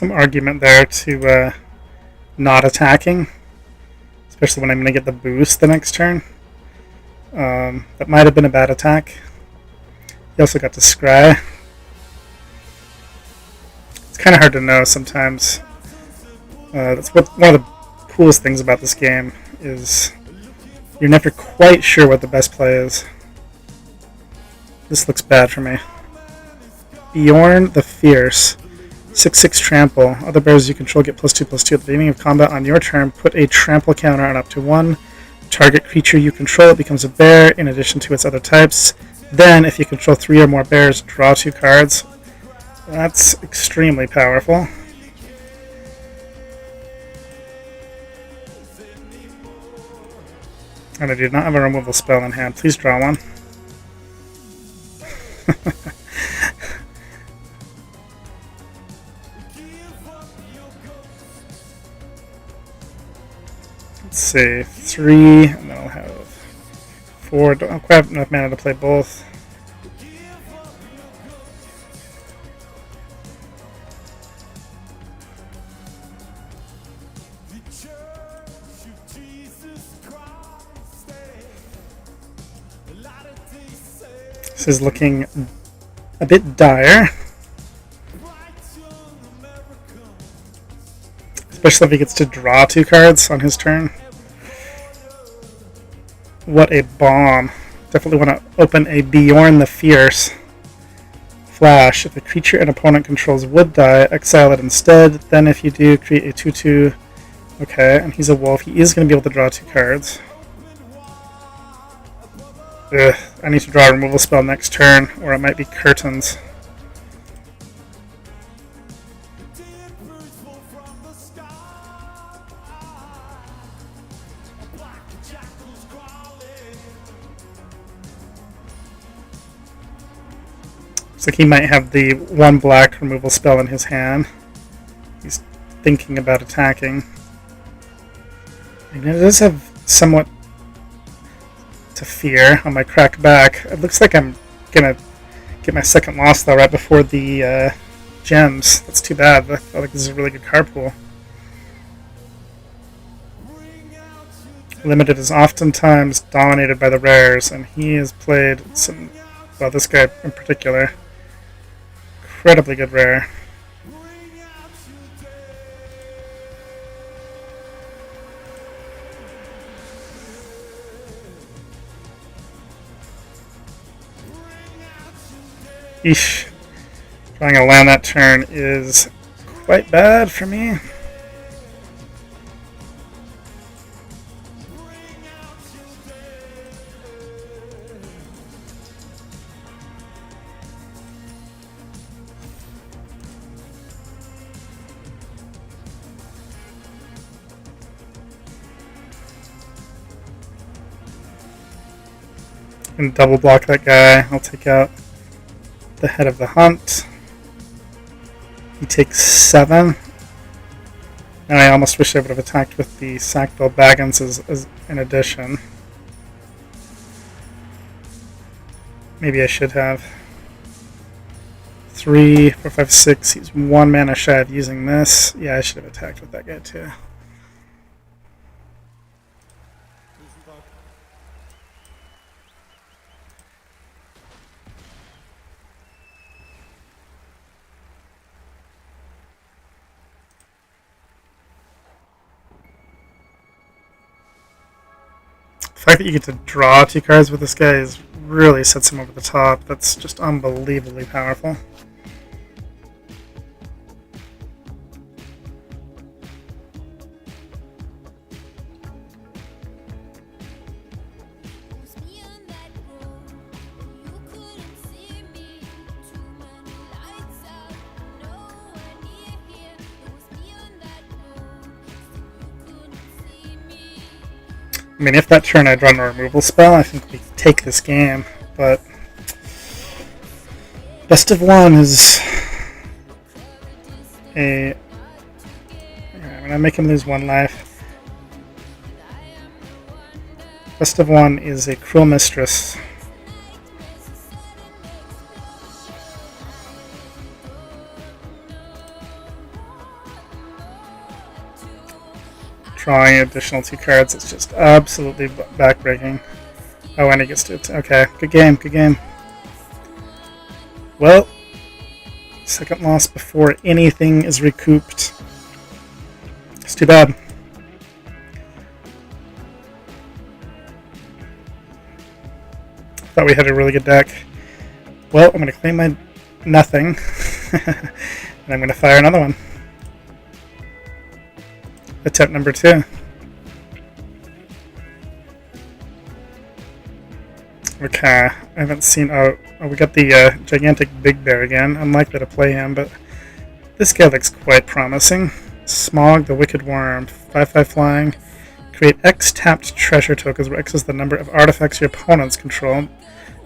some argument there to not attacking, especially when I'm going to get the boost the next turn. That might have been a bad attack. He also got to scry. It's kind of hard to know sometimes. That's one of the coolest things about this game is you're never quite sure what the best play is. This looks bad for me. Bjorn the Fierce. 6/6 trample. Other bears you control get +2/+2 at the beginning of combat on your turn. Put a trample counter on up to 1. Target creature you control, it becomes a bear in addition to its other types. Then, if you control 3 or more bears, draw 2 cards. That's extremely powerful. And I do not have a removal spell in hand. Please draw one. Let's see, 3, and then I'll have 4. Don't quite have enough mana to play both. This is looking a bit dire. Especially if he gets to draw 2 cards on his turn. What a bomb. Definitely want to open a Bjorn the Fierce. Flash. If a creature an opponent controls would die, exile it instead. Then if you do, create a 2/2. Okay, and he's a wolf. He is going to be able to draw 2 cards. Ugh, I need to draw a removal spell next turn, or it might be curtains. Looks like he might have the 1 black removal spell in his hand. He's thinking about attacking. And it does have somewhat to fear on my crack back. It looks like I'm gonna get my second loss though right before the gems. That's too bad. I feel like this is a really good card pool. Limited is oftentimes dominated by the rares, and he has played some, well, this guy in particular, incredibly good rare. Eesh. Trying to land that turn is quite bad for me. And double block that guy. I'll take out the head of the hunt. He takes 7. And I almost wish I would have attacked with the Sackville Baggins as an addition. Maybe I should have. 3, 4, 5, 6. He's 1 mana shy of using this. Yeah, I should have attacked with that guy too. The fact that you get to draw 2 cards with this guy really sets him over the top. That's just unbelievably powerful. I mean, if that turn I'd run a removal spell, I think we take this game, but best of 1 is a... I'm going to make him lose 1 life. Best of 1 is a Cruel Mistress. drawing additional 2 cards. It's just absolutely backbreaking. Oh, and he gets to it. Okay, good game, good game. Well, second loss before anything is recouped. It's too bad. Thought we had a really good deck. Well, I'm going to claim my nothing. And I'm going to fire another one. Attempt number 2. Okay, I haven't seen... Oh, we got the gigantic Big Bear again. Unlikely to play him, but this guy looks quite promising. Smog, the Wicked Worm. 5/5 flying. Create X tapped treasure tokens, where X is the number of artifacts your opponents control.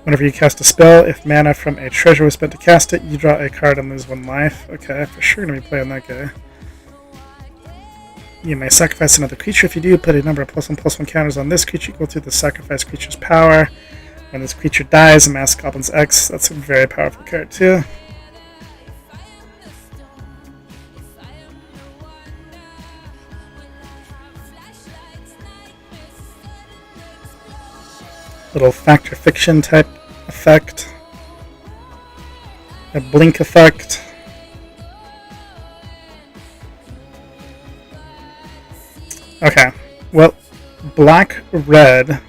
Whenever you cast a spell, if mana from a treasure was spent to cast it, you draw a card and lose 1 life. Okay, for sure going to be playing that guy. You may sacrifice another creature. If you do, put a number of +1/+1 counters on this creature equal to the sacrificed creature's power. When this creature dies, amass Goblins X. That's a very powerful card too. Little fact or fiction type effect. A blink effect. Okay, well, black-red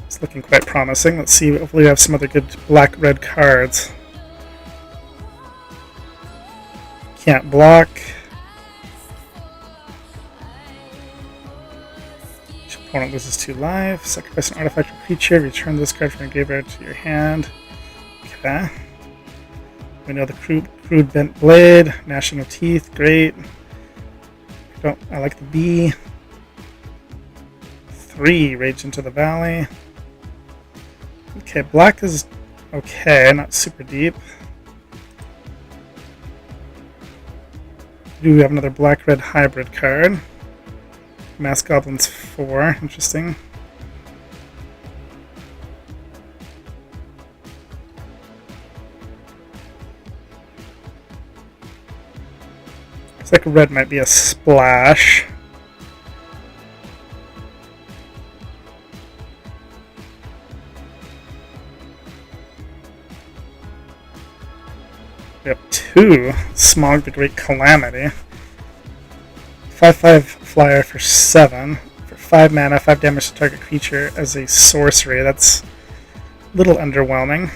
is looking quite promising. Let's see, hopefully we have some other good black-red cards. Can't block. Each opponent loses 2 life. Sacrifice an artifact or creature. Return this card from your graveyard to your hand. Okay. We know the crude bent blade. Gnashing of teeth. Great. I like the bee. 3 Rage into the Valley. Okay, black is okay, not super deep. We do have another black-red hybrid card. Mass Goblins 4, interesting. Looks like red might be a splash. We have 2 Smog the Great Calamity. 5/5 flyer for 7. For 5 mana, 5 damage to target creature as a sorcery. That's a little underwhelming.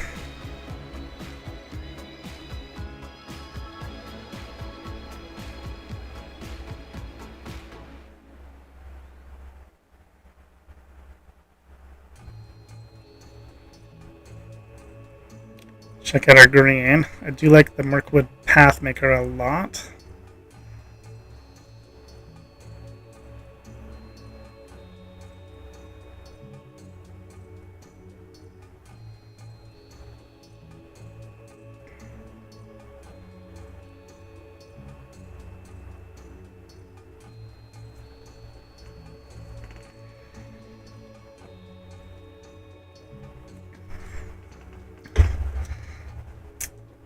Check out our green. I do like the Mirkwood Pathmaker a lot.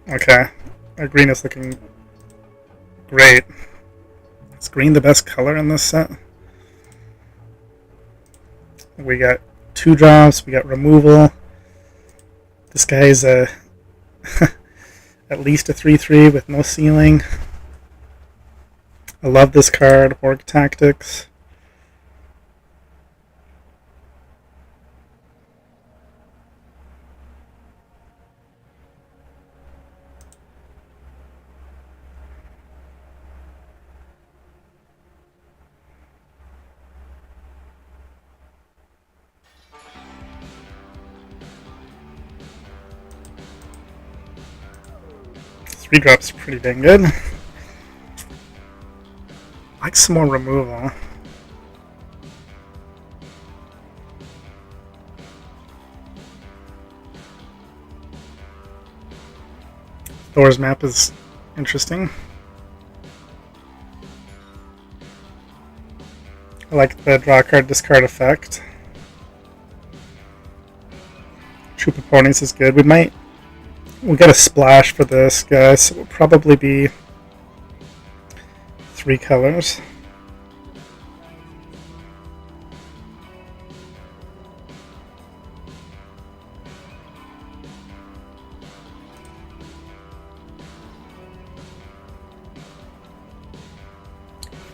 Okay, our green is looking great. Is green the best color in this set? We got 2 drops, we got removal. This guy is a at least a 3/3 with no ceiling. I love this card, Orc Tactics. Three drops pretty dang good. I like some more removal. Thor's map is interesting. I like the draw card, discard effect. Troop of Ponies is good. We'll get a splash for this, guys. So it'll probably be 3 colors.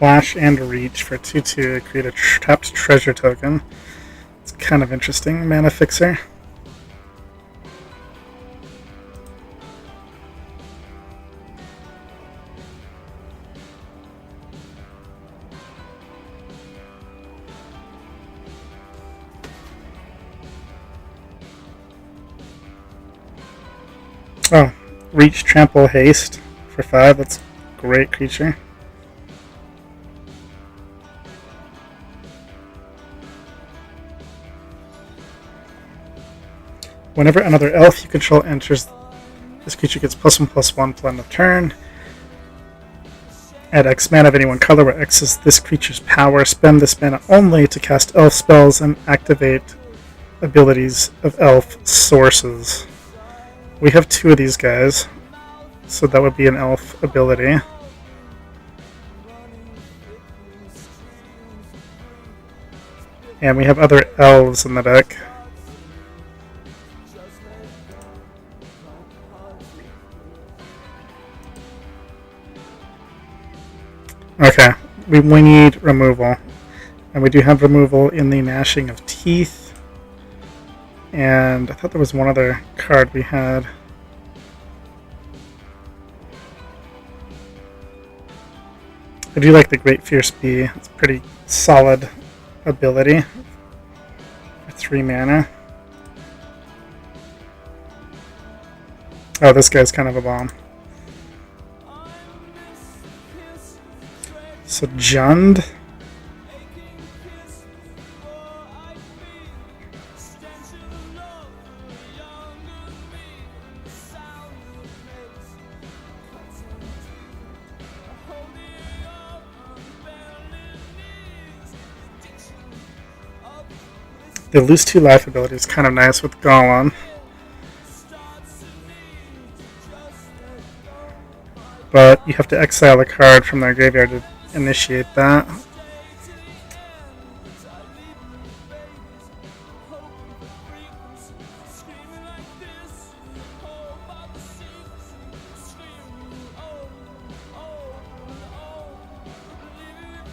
Flash and Reach for 2/2 to create a tapped treasure token. It's kind of interesting. Mana Fixer. Oh, Reach, Trample, Haste for 5. That's a great creature. Whenever another elf you control enters, this creature gets +1/+1 till end of turn. Add X mana of any one color, where X is this creature's power. Spend this mana only to cast elf spells and activate abilities of elf sources. We have 2 of these guys, so that would be an elf ability. And we have other elves in the deck. Okay, we need removal. And we do have removal in the Gnashing of Teeth. And I thought there was one other card we had. I do like the Great Fierce Bee. It's a pretty solid ability for 3 mana. Oh, this guy's kind of a bomb. So Jund. The lose 2 life ability is kind of nice with Golem. But you have to exile a card from their graveyard to initiate that.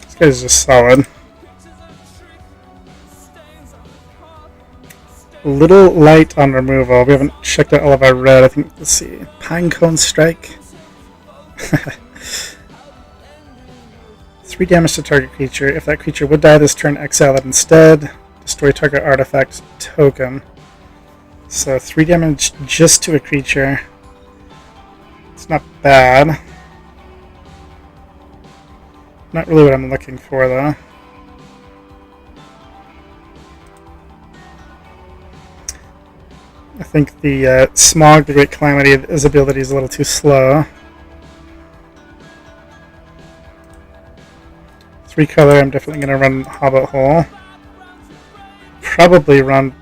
This guy's just solid. A little light on removal. We haven't checked out all of our red. I think, let's see, Pinecone Strike. 3 damage to target creature. If that creature would die this turn, exile it instead. Destroy target artifact token. So 3 damage just to a creature. It's not bad. Not really what I'm looking for, though. I think the Smog, the Great Calamity, his ability is a little too slow. 3 color, I'm definitely going to run Hobbit Hole. Probably run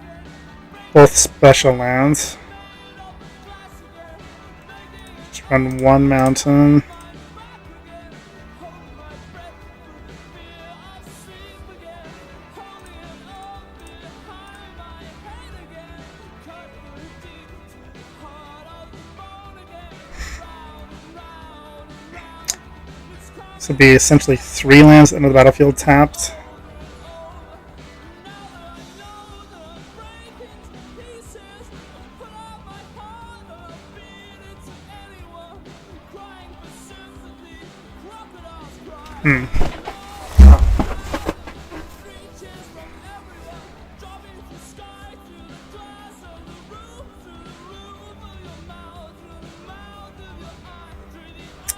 both special lands. Just run 1 mountain. This would be essentially 3 lands into the battlefield tapped.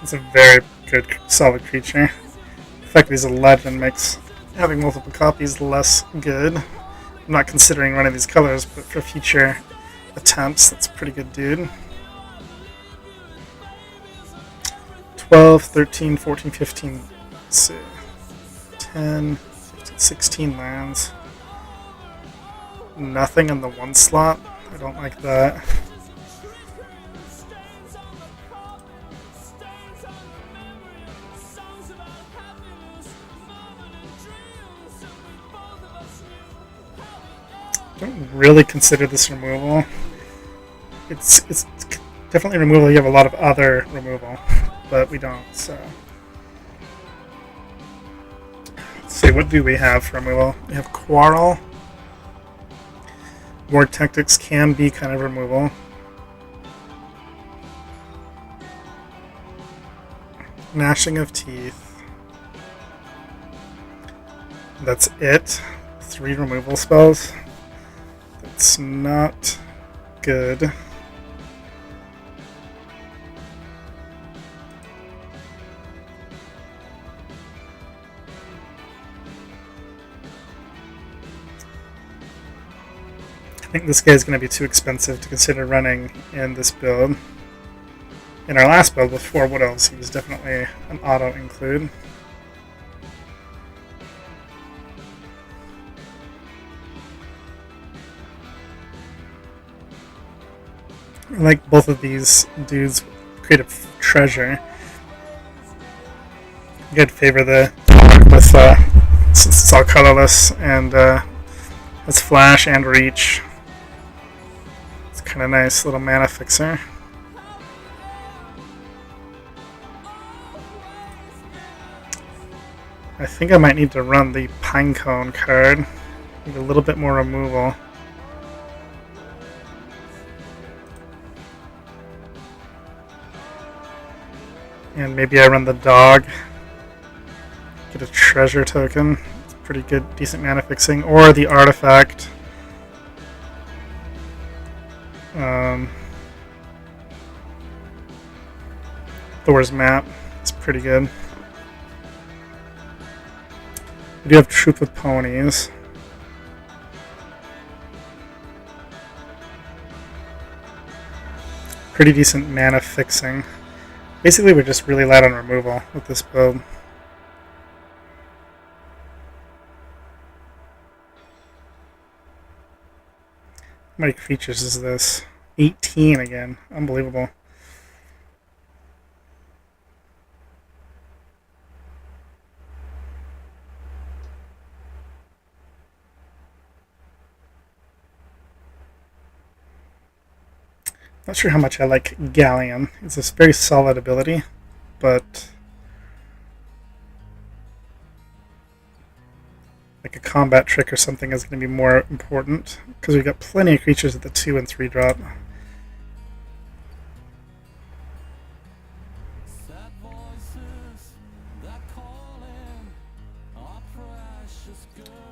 It's a very good, solid creature. The fact that he's a legend makes having multiple copies less good. I'm not considering running these colors, but for future attempts, that's a pretty good dude. 12, 13, 14, 15, let's see, 10, 15, 16 lands. Nothing in the 1 slot. I don't like that. Don't really consider this removal. It's definitely removal. You have a lot of other removal, but we don't. So see, what do we have for removal? We have Quarrel. War Tactics can be kind of removal. Gnashing of Teeth. That's it. 3 removal spells. That's not good. I think this guy is going to be too expensive to consider running in this build. In our last build with 4 Wood Elves, he was definitely an auto include. I like both of these dudes create a treasure. I could favor the with since it's all colorless and has flash and reach. It's kind of nice little mana fixer. I think I might need to run the Pinecone card. Need a little bit more removal. And maybe I run the Dog. Get a treasure token. It's pretty good, decent mana fixing. Or the Artifact. Thor's Map. It's pretty good. We do have Truth with Ponies. Pretty decent mana fixing. Basically, we're just really light on removal with this build. How many creatures is this? 18 again. Unbelievable. Not sure how much I like Galleon. It's a very solid ability, but like a combat trick or something is going to be more important because we've got plenty of creatures at the 2 and 3 drop.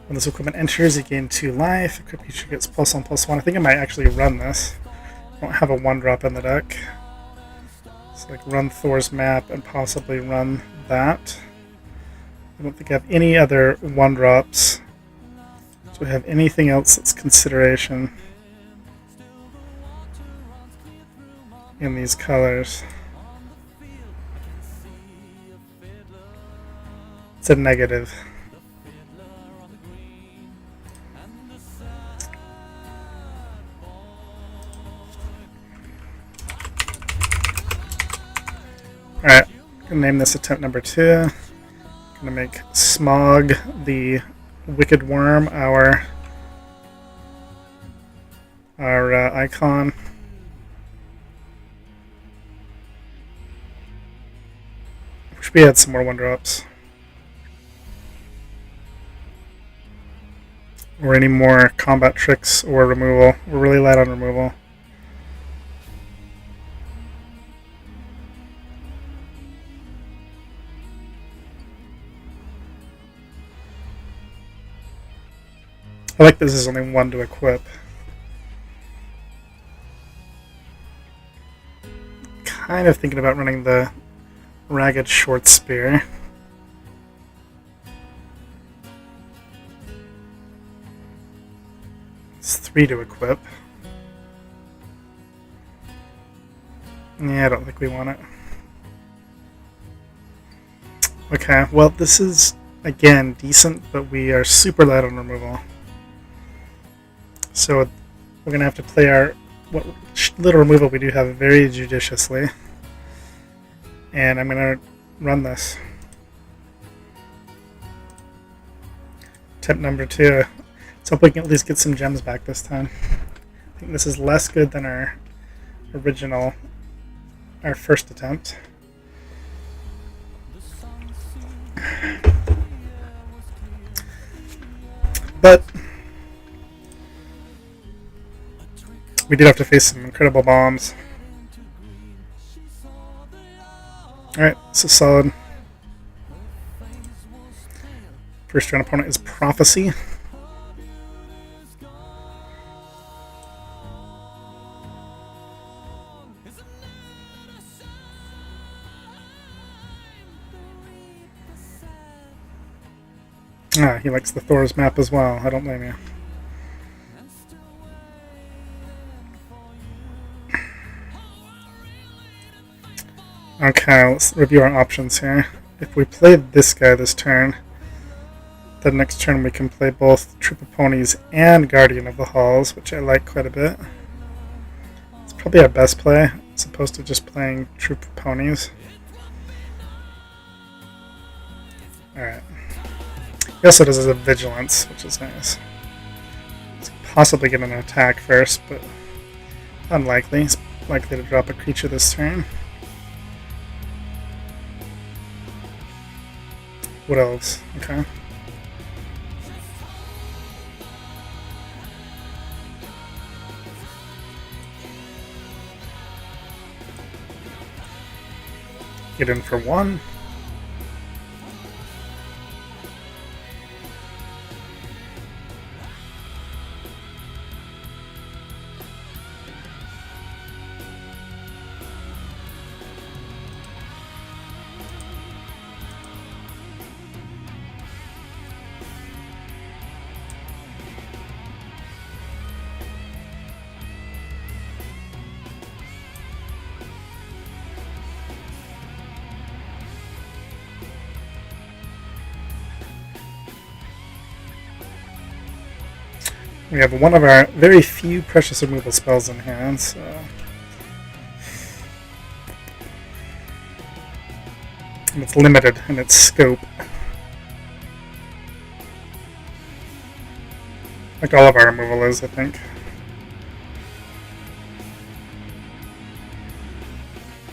When this equipment enters, you gain 2 life. Equipped creature gets +1/+1. I think I might actually run this. I don't have a 1-drop in the deck. So like run Thor's Map and possibly run that. I don't think I have any other 1-drops. Do we have anything else that's consideration in these colors? It's a negative. Alright, I'm going to name this attempt number 2. I'm going to make Smog the Wicked Worm our icon. Wish we had some more 1-drops. Or any more combat tricks or removal. We're really light on removal. I like this is only 1 to equip. Kind of thinking about running the Ragged Short Spear. It's 3 to equip. Yeah, I don't think we want it. Okay, well this is, again, decent, but we are super light on removal. So we're going to have to play our what little removal we do have very judiciously. And I'm going to run this. Attempt number 2. Let's hope we can at least get some gems back this time. I think this is less good than our original, our first attempt. but we did have to face some incredible bombs. Alright, this is solid. First round opponent is Prophecy. Ah, he likes the Thor's map as well. I don't blame you. Okay, let's review our options here. If we play this guy this turn, the next turn we can play both Troop of Ponies and Guardian of the Halls, which I like quite a bit. It's probably our best play, as opposed to just playing Troop of Ponies. Alright. He also does a Vigilance, which is nice. Let's possibly get an attack first, but unlikely. He's likely to drop a creature this turn. What else? Okay. Get in for one. We have one of our very few precious removal spells in hand, so... And it's limited in its scope. Like all of our removal is, I think.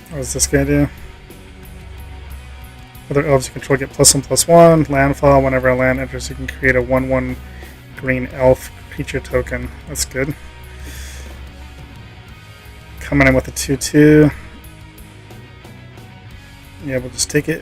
What does this guy do? Other elves you control get +1/+1. Landfall. Whenever a land enters, you can create a 1/1 green elf creature token. That's good. Coming in with a 2/2. Yeah, we'll just take it.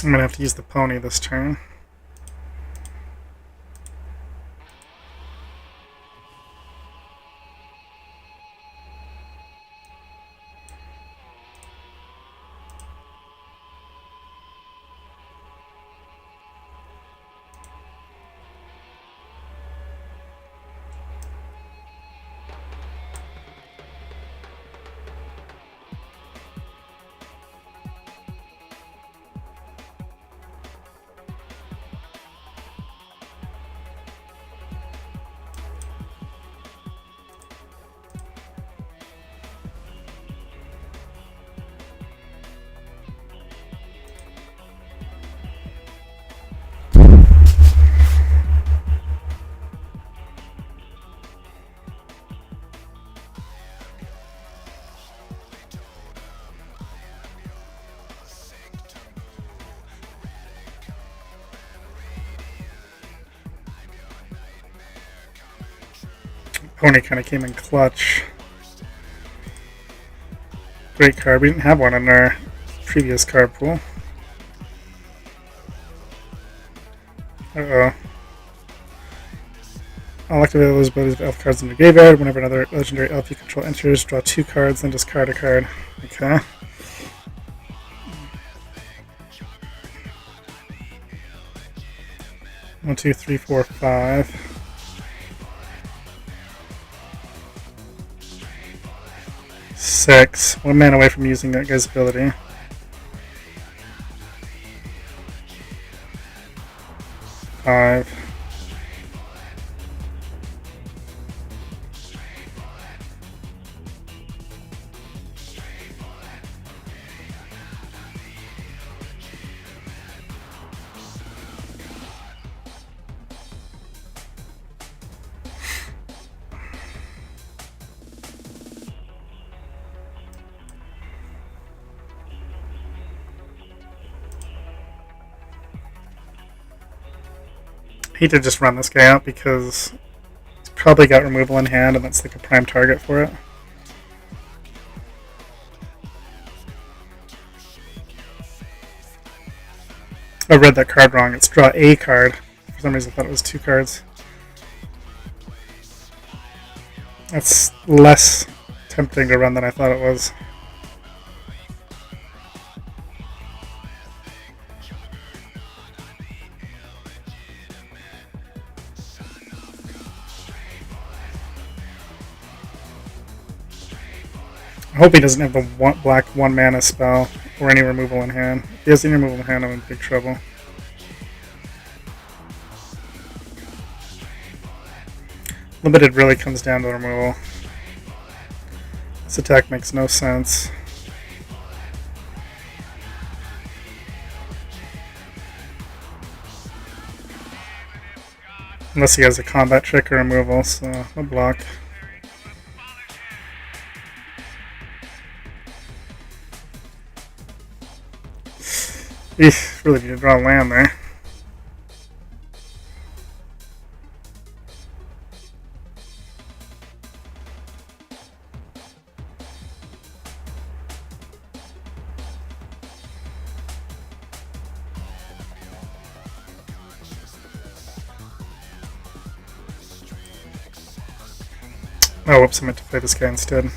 I'm going to have to use the pony this turn. Pony kind of came in clutch. Great card. We didn't have one in our previous card pool. Uh-oh. I'll activate those abilities of elf cards in the graveyard. Whenever another legendary elf you control enters, draw 2 cards, then discard a card. Okay. One, two, three, four, 5. 6. 1 man away from using that guy's ability. 5. I hate to just run this guy out because he's probably got removal in hand and that's like a prime target for it. I read that card wrong. It's draw a card. For some reason I thought it was 2 cards. That's less tempting to run than I thought it was. I hope he doesn't have the black 1 mana spell or any removal in hand. If he has any removal in hand, I'm in big trouble. Limited really comes down to removal. This attack makes no sense. Unless he has a combat trick or removal, so I'll block. Eesh, really need to draw land there. Oh, whoops, I meant to play this guy instead.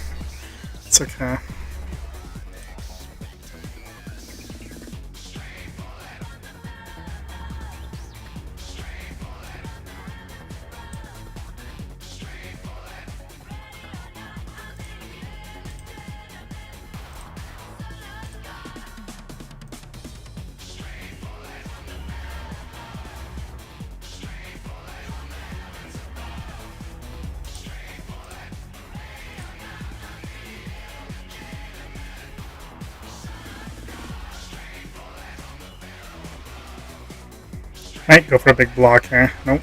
It's okay. Might go for a big block here. Nope.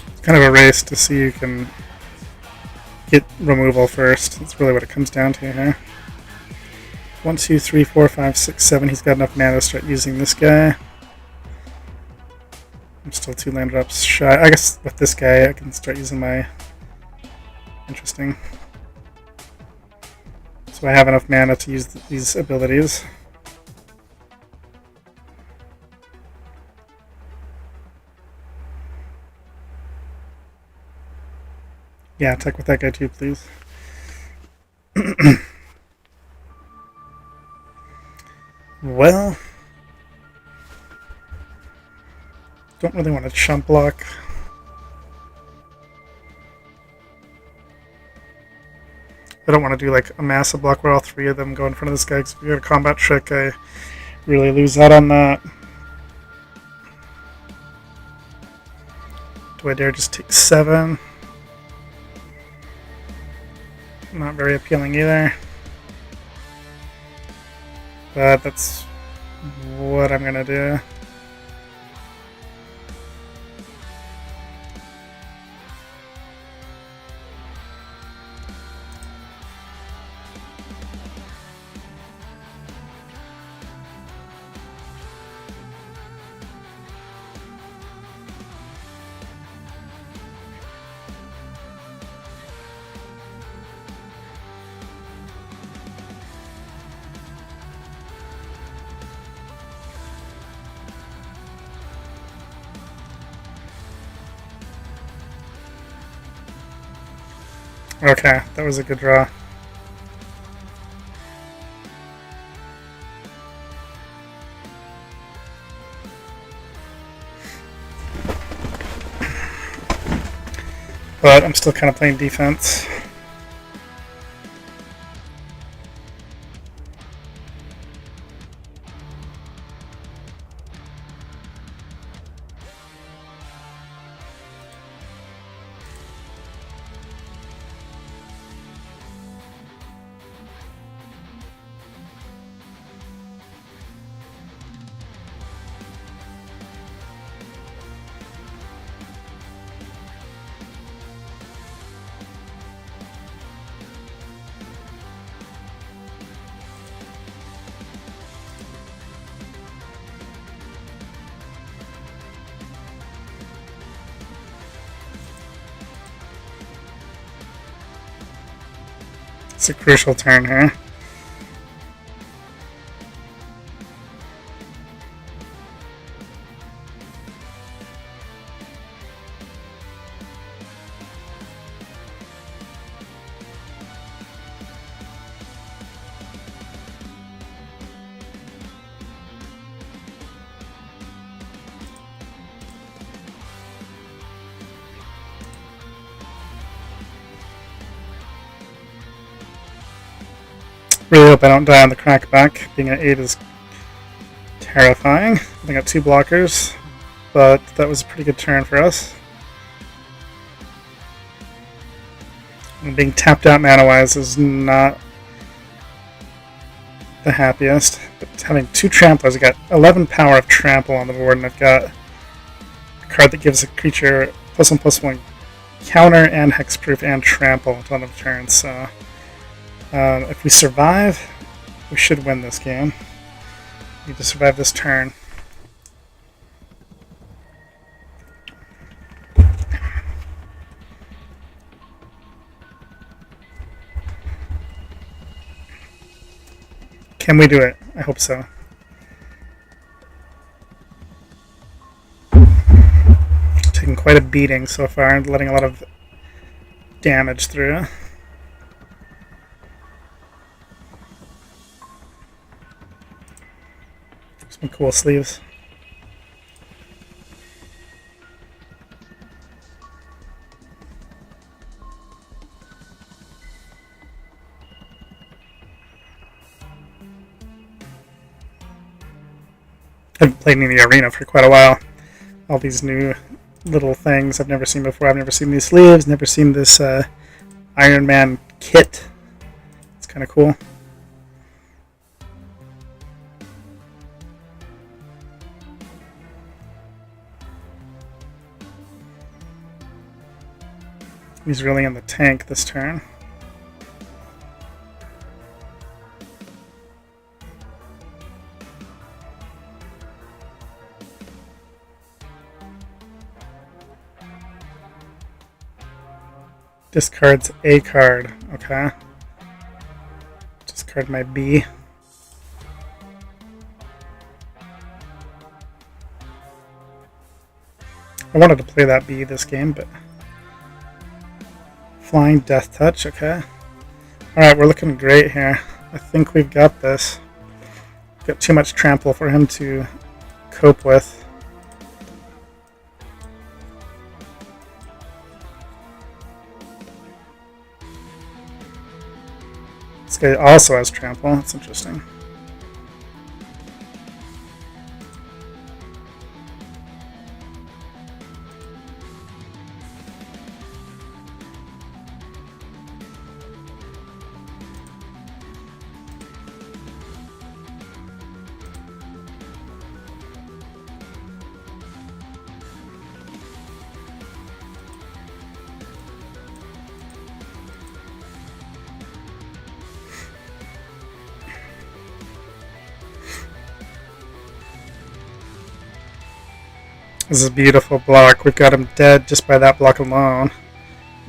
It's kind of a race to see who can get removal first. That's really what it comes down to here. 1, 2, 3, 4, 5, 6, 7. He's got enough mana to start using this guy. I'm still 2 land drops shy. I guess with this guy I can start using my... Interesting. So I have enough mana to use these abilities. Yeah, attack with that guy too, please. Well, don't really want to chump block. I don't want to do like a massive block where all 3 of them go in front of this guy, because if we got a combat trick, I really lose out on that. Do I dare just take 7? Not very appealing either. But that's what I'm gonna do. Okay, that was a good draw. But I'm still kind of playing defense. It's a crucial turn here. Really hope I don't die on the crackback. Being an 8 is terrifying. I got 2 blockers, but that was a pretty good turn for us. And being tapped out mana-wise is not the happiest. But having 2 tramplers, I got 11 power of trample on the board, and I've got a card that gives a creature +1/+1 counter and hexproof and trample until end of turn. So if we survive, we should win this game. We need to survive this turn. Can we do it? I hope so. Taking quite a beating so far and letting a lot of damage through. Some cool sleeves. I haven't played in the arena for quite a while. All these new little things I've never seen before. I've never seen these sleeves, never seen this Iron Man kit. It's kind of cool. He's really in the tank this turn. Discards a card. Okay. Discard my B. I wanted to play that B this game, but Flying Death Touch, okay. Alright, we're looking great here. I think we've got this. We've got too much trample for him to cope with. This guy also has trample, that's interesting. This is a beautiful block. We've got him dead just by that block alone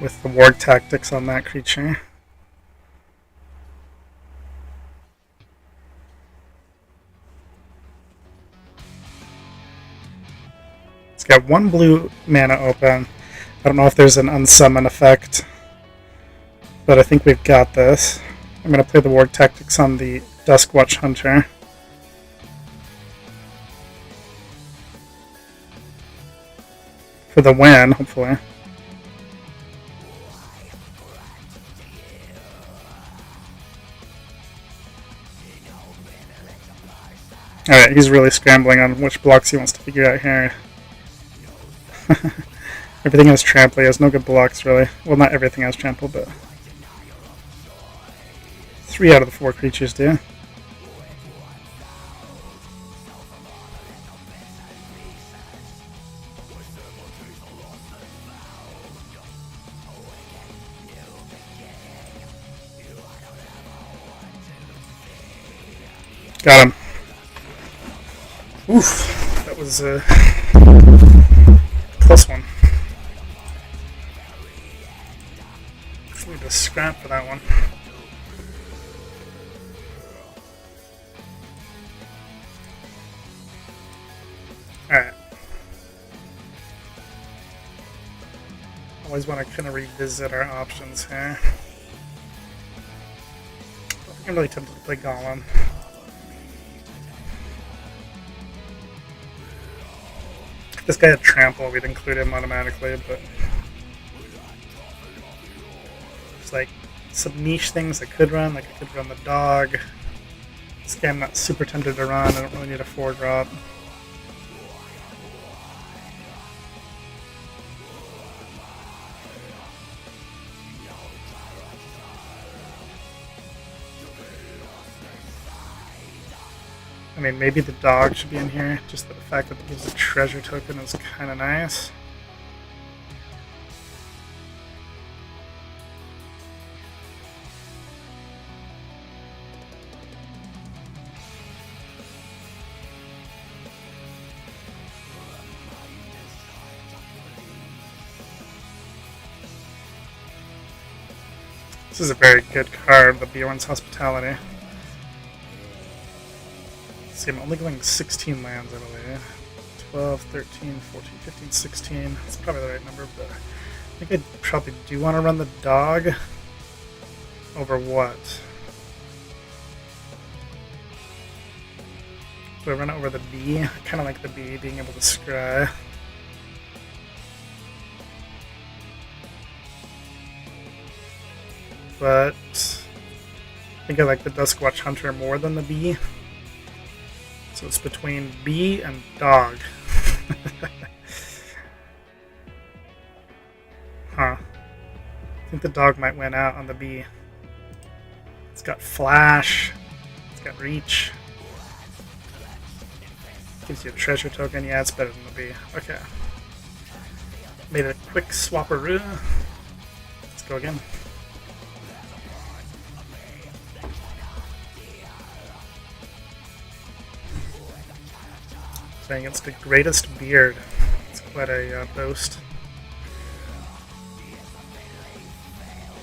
with the warg tactics on that creature. It's got 1 blue mana open. I don't know if there's an unsummon effect But I think we've got this. I'm going to play the Warg Tactics on the Duskwatch Hunter. For the win, hopefully. Alright, he's really scrambling on which blocks he wants to figure out here. Everything has trample. He has no good blocks, really. Well, not everything has trample, but 3 out of the 4 creatures do. Got him. Oof, that was a close one. We need to scrap for that one. Alright. Always want to kind of revisit our options here. I think I'm really tempted to play Golem. If this guy had trample, we'd include him automatically, but there's like some niche things I could run, like I could run the dog. This guy I'm not super tempted to run, I don't really need a 4-drop. I mean, maybe the dog should be in here, just the fact that it gives a treasure token is kind of nice. This is a very good card, the Bjorn's Hospitality. See, I'm only going 16 lands, I believe. 12, 13, 14, 15, 16. That's probably the right number, but I think I probably do want to run the dog over what? Do I run it over the bee? I kind of like the bee being able to scry. But I think I like the Duskwatch Hunter more than the bee. So it's between bee and dog. Huh. I think the dog might win out on the bee. It's got flash. It's got reach. Gives you a treasure token. Yeah, it's better than the bee. Okay. Made a quick swapperoo. Let's go again. Playing against the greatest beard. It's quite a boast.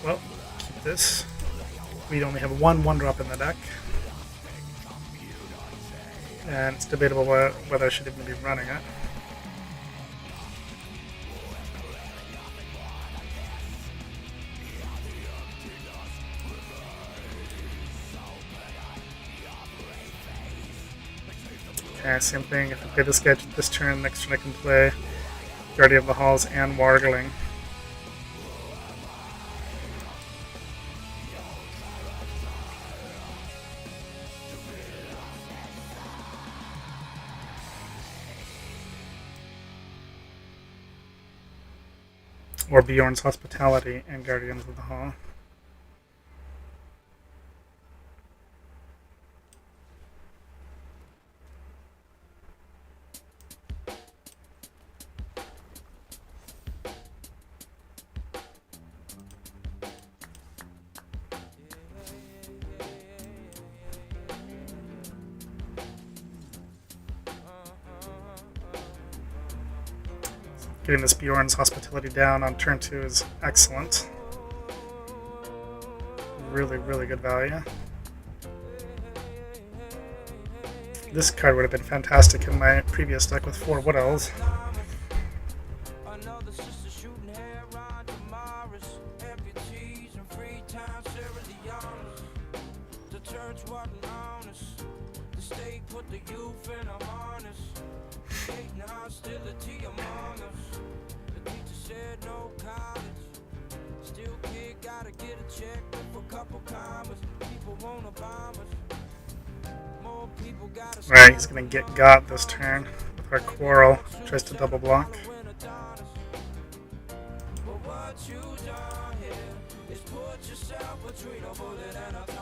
Well, keep this. We only have one 1-drop in the deck. And it's debatable whether I should even be running it. Okay, same thing. If I play this guy this turn, next turn I can play Guardian of the Halls and Wargling. Or Bjorn's Hospitality and Guardians of the Hall. Getting this Bjorn's Hospitality down on turn 2 is excellent. Really, really good value. This card would have been fantastic in my previous deck with 4 Wood Elves. Alright, he's gonna get got this turn with our quarrel. Tries to double block.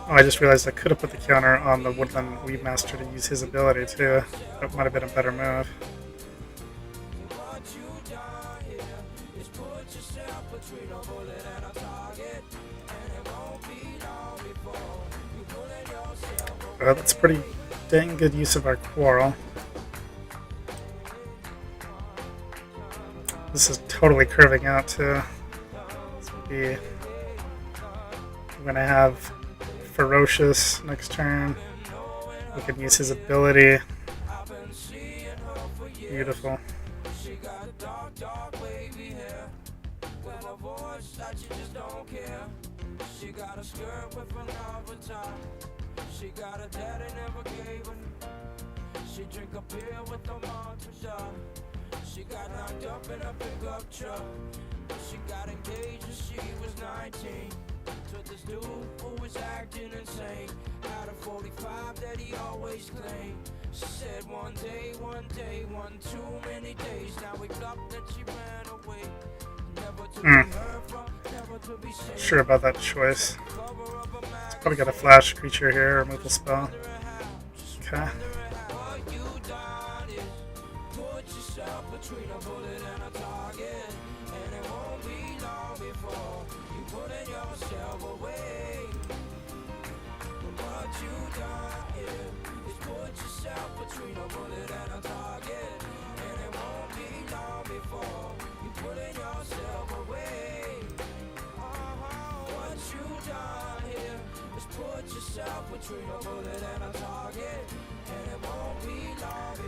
Oh, I just realized I could have put the counter on the Woodland Weedmaster to use his ability too. That might have been a better move. That's pretty dang good use of our quarrel. This is totally curving out too. This would be... I'm going to have Ferocious next turn. We can use his ability. Beautiful. She got a daddy never gave her. She drink a beer with the mantra. She got knocked up in a pickup truck. She got engaged when she was 19 to this dude who was acting insane. Had a 45 that he always claimed. She said one day, one too many days. Now we got that she ran away. Never to be heard from, never to be seen. Sure about that choice. Probably got a flash creature here, removal spell. Okay.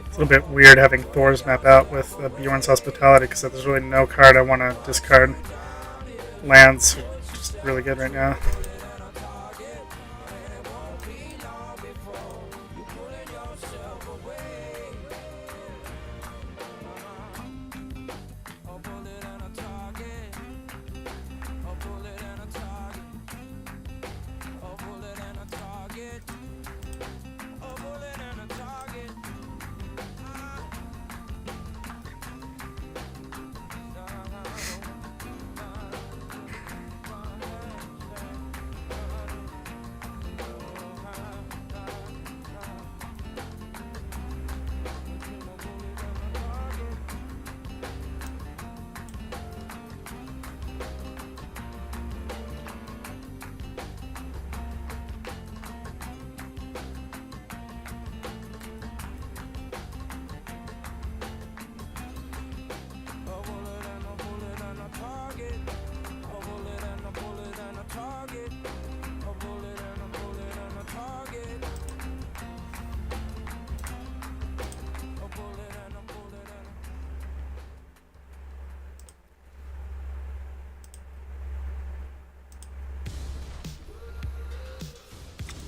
It's a little bit weird having Thor's map out with Bjorn's Hospitality because there's really no card I want to discard. Lands are just really good right now.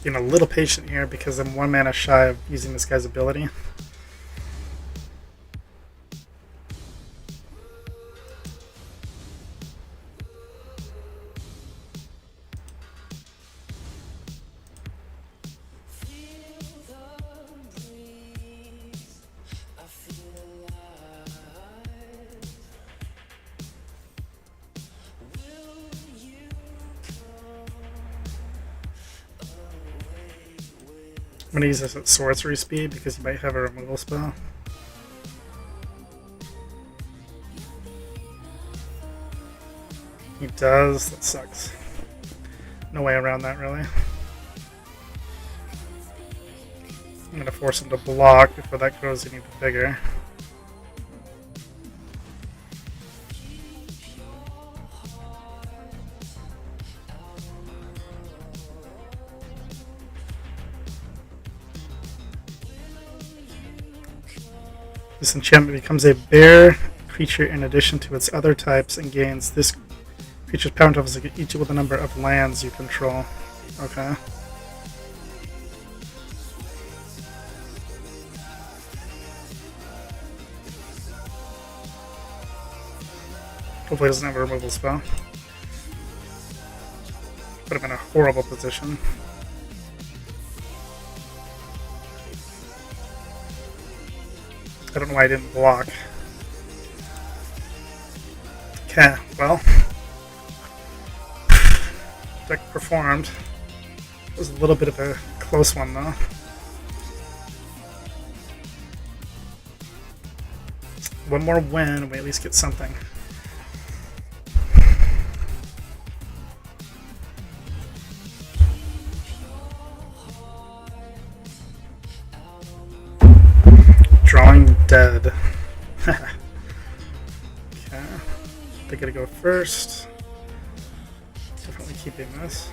Being a little patient here because I'm 1 mana shy of using this guy's ability. I'm going to use this at sorcery speed because he might have a removal spell. He does. That sucks. No way around that, really. I'm going to force him to block before that grows any bigger. This enchantment becomes a bear creature in addition to its other types and gains this creature's power totals equal the number of lands you control. Okay. Hopefully it doesn't have a removal spell. Put him in a horrible position. I don't know why I didn't block. Okay, well. Deck performed. It was a little bit of a close one though. One more win and we at least get something. Drawing dead. Okay. They gotta go first. Definitely keeping this.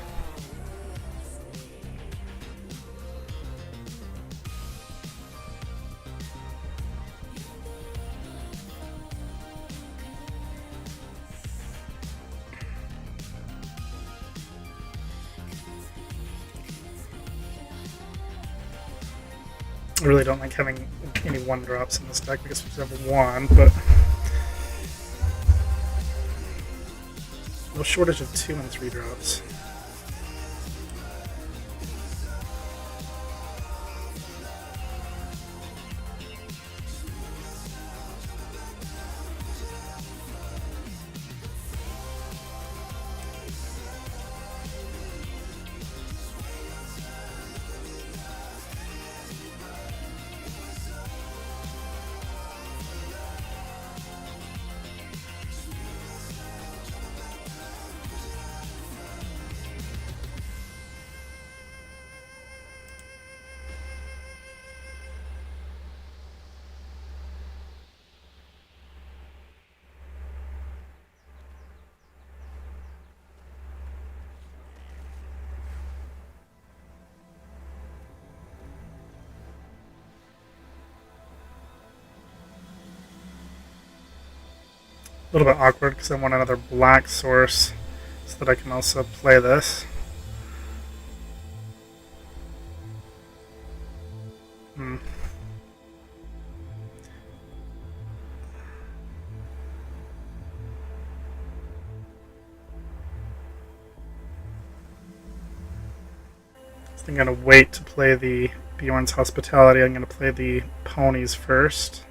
I really don't like having any 1-drops in this deck because we have one, but no shortage of 2 and 3 drops. A little bit awkward because I want another black source so that I can also play this. I'm going to wait to play the Bjorn's Hospitality. I'm going to play the ponies first.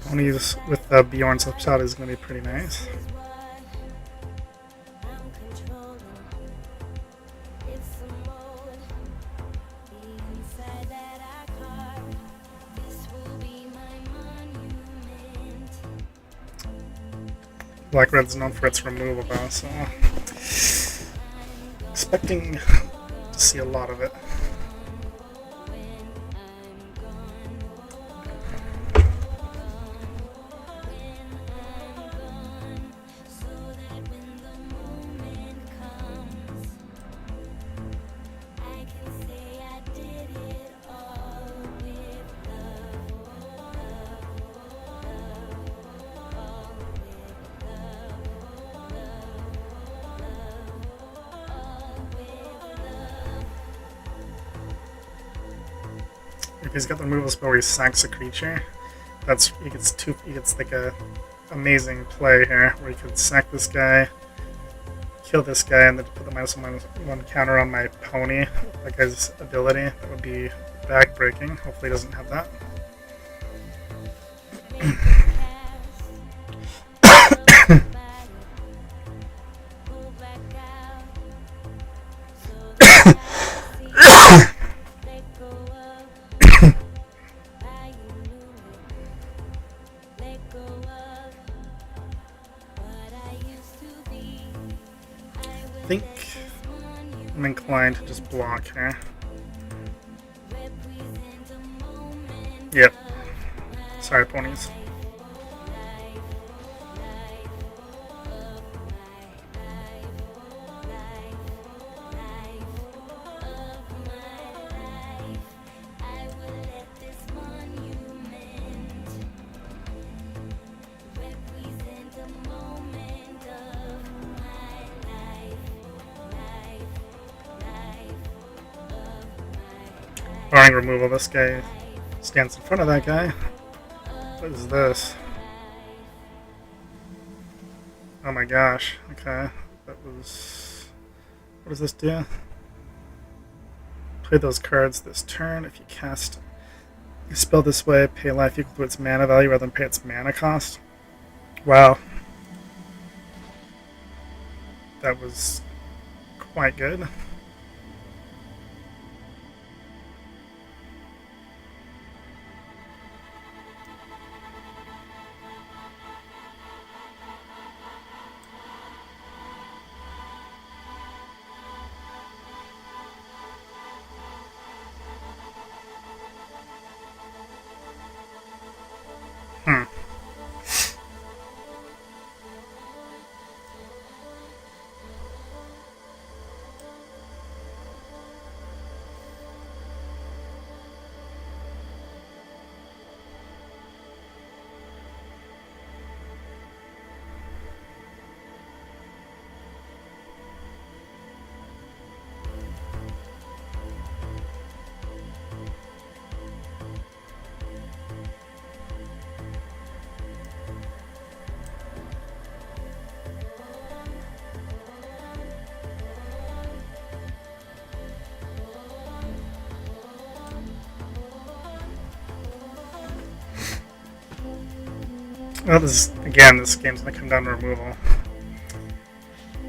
Ponies with Bjorn's Hospitality is going to be pretty nice. Black Red's known for its removal though, so expecting to see a lot of it. If he's got the removal spell where he sacks a creature, he gets like a amazing play here where he could sack this guy, kill this guy, and then put the -1/-1 counter on my pony. That guy's ability. That would be backbreaking. Hopefully he doesn't have that. I think I'm inclined to just block here. Yep. Sorry, ponies. Barring removal, this guy stands in front of that guy. What is this? Oh my gosh. Okay. That was... What does this do? Play those cards this turn. If you cast a spell this way, pay life equal to its mana value rather than pay its mana cost. Wow. That was quite good. Well, this game's going to come down to removal.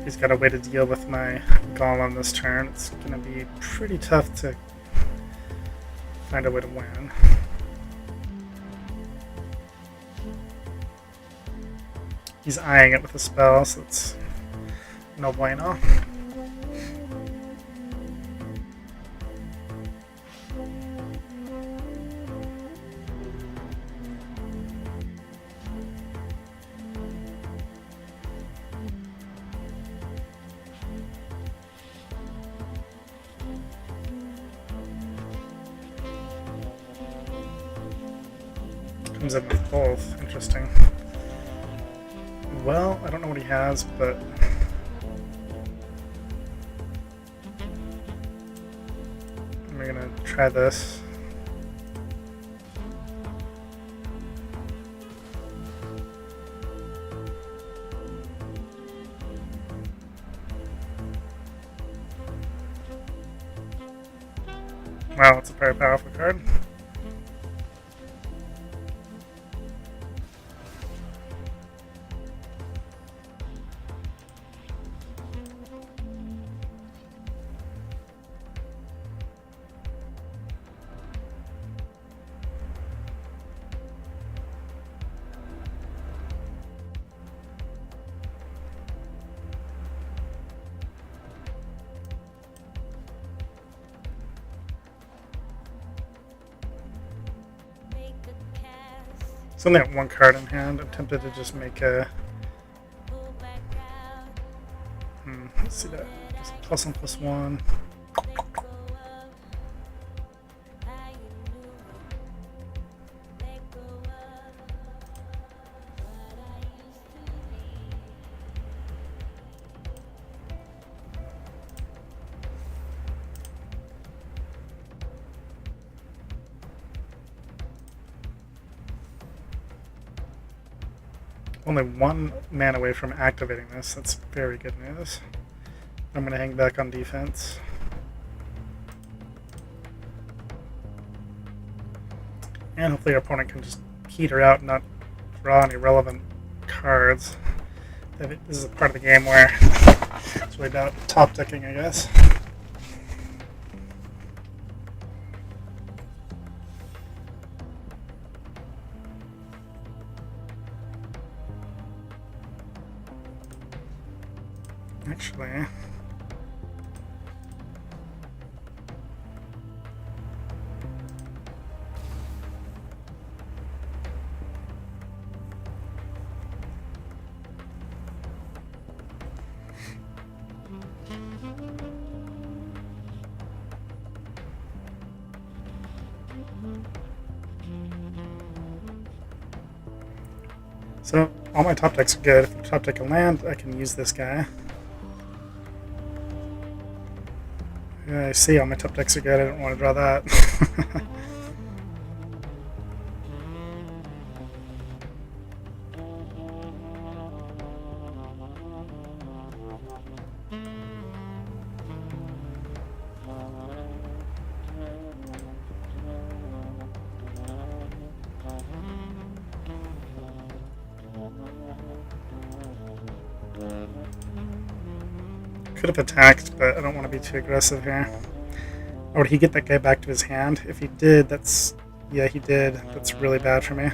He's got a way to deal with my Golem this turn. It's going to be pretty tough to find a way to win. He's eyeing it with a spell, so it's no bueno. Comes in with both. Interesting. Well, I don't know what he has, but we're gonna try this. Wow, it's a very powerful card. It's only got one card in hand. I'm tempted to just make a... let's see that. Just +1/+1. Only one man away from activating this. That's very good news. I'm going to hang back on defense. And hopefully our opponent can just peter out and not draw any relevant cards. This is a part of the game where it's really about top decking, I guess. Actually, so all my top decks are good. If I top deck a land, I can use this guy. Yeah, I see all my top decks are good. I don't want to draw that. Could have attacked, but I don't want to be too aggressive here. Or would he get that guy back to his hand? If he did, that's... Yeah, he did. That's really bad for me.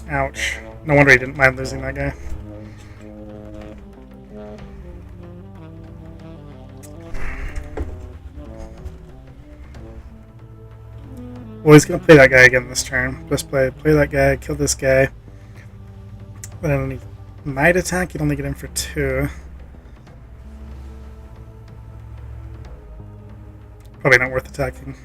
Ouch. No wonder he didn't mind losing that guy. Well, he's going to play that guy again this turn. Just play that guy, kill this guy. And then he might attack, he'd only get in for 2. Probably not worth attacking.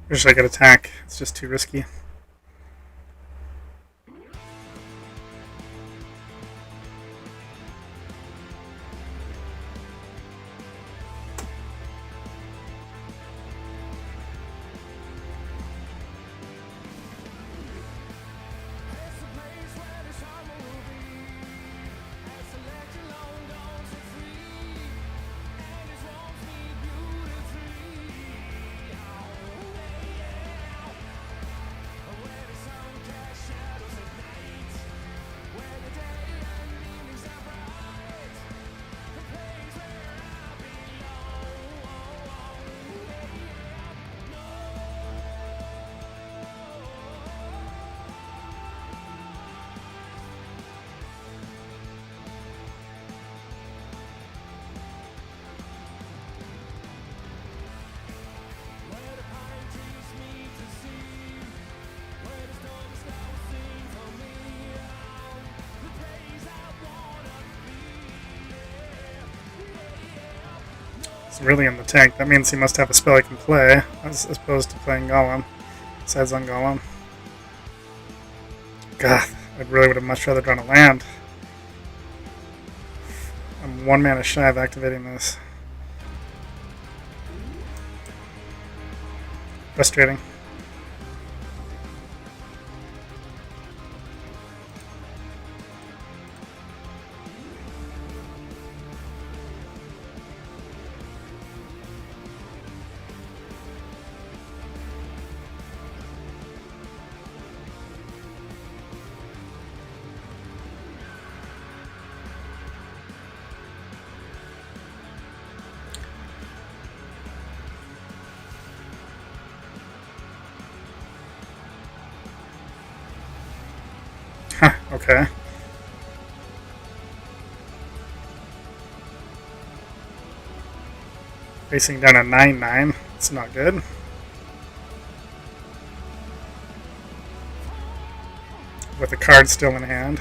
Or should I get attack? It's just too risky. It's really in the tank. That means he must have a spell he can play, as opposed to playing Golem. Besides on Golem. God, I really would have much rather drawn a land. I'm 1 mana shy of activating this. Frustrating. Okay. Facing down a 9/9. It's not good. With the card still in hand.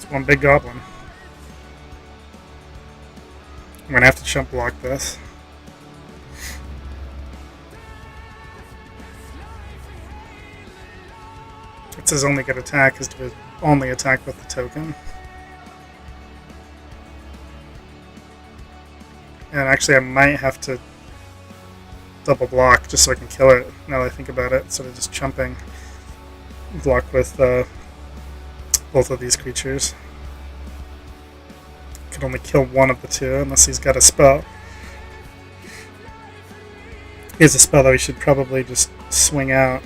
One big goblin. I'm gonna have to chump block this. It's his only good attack is to only attack with the token. And actually I might have to double block just so I can kill it now that I think about it, instead of just chumping. Block with both of these creatures. Could only kill one of the two unless he's got a spell. Here's a spell that we should probably just swing out.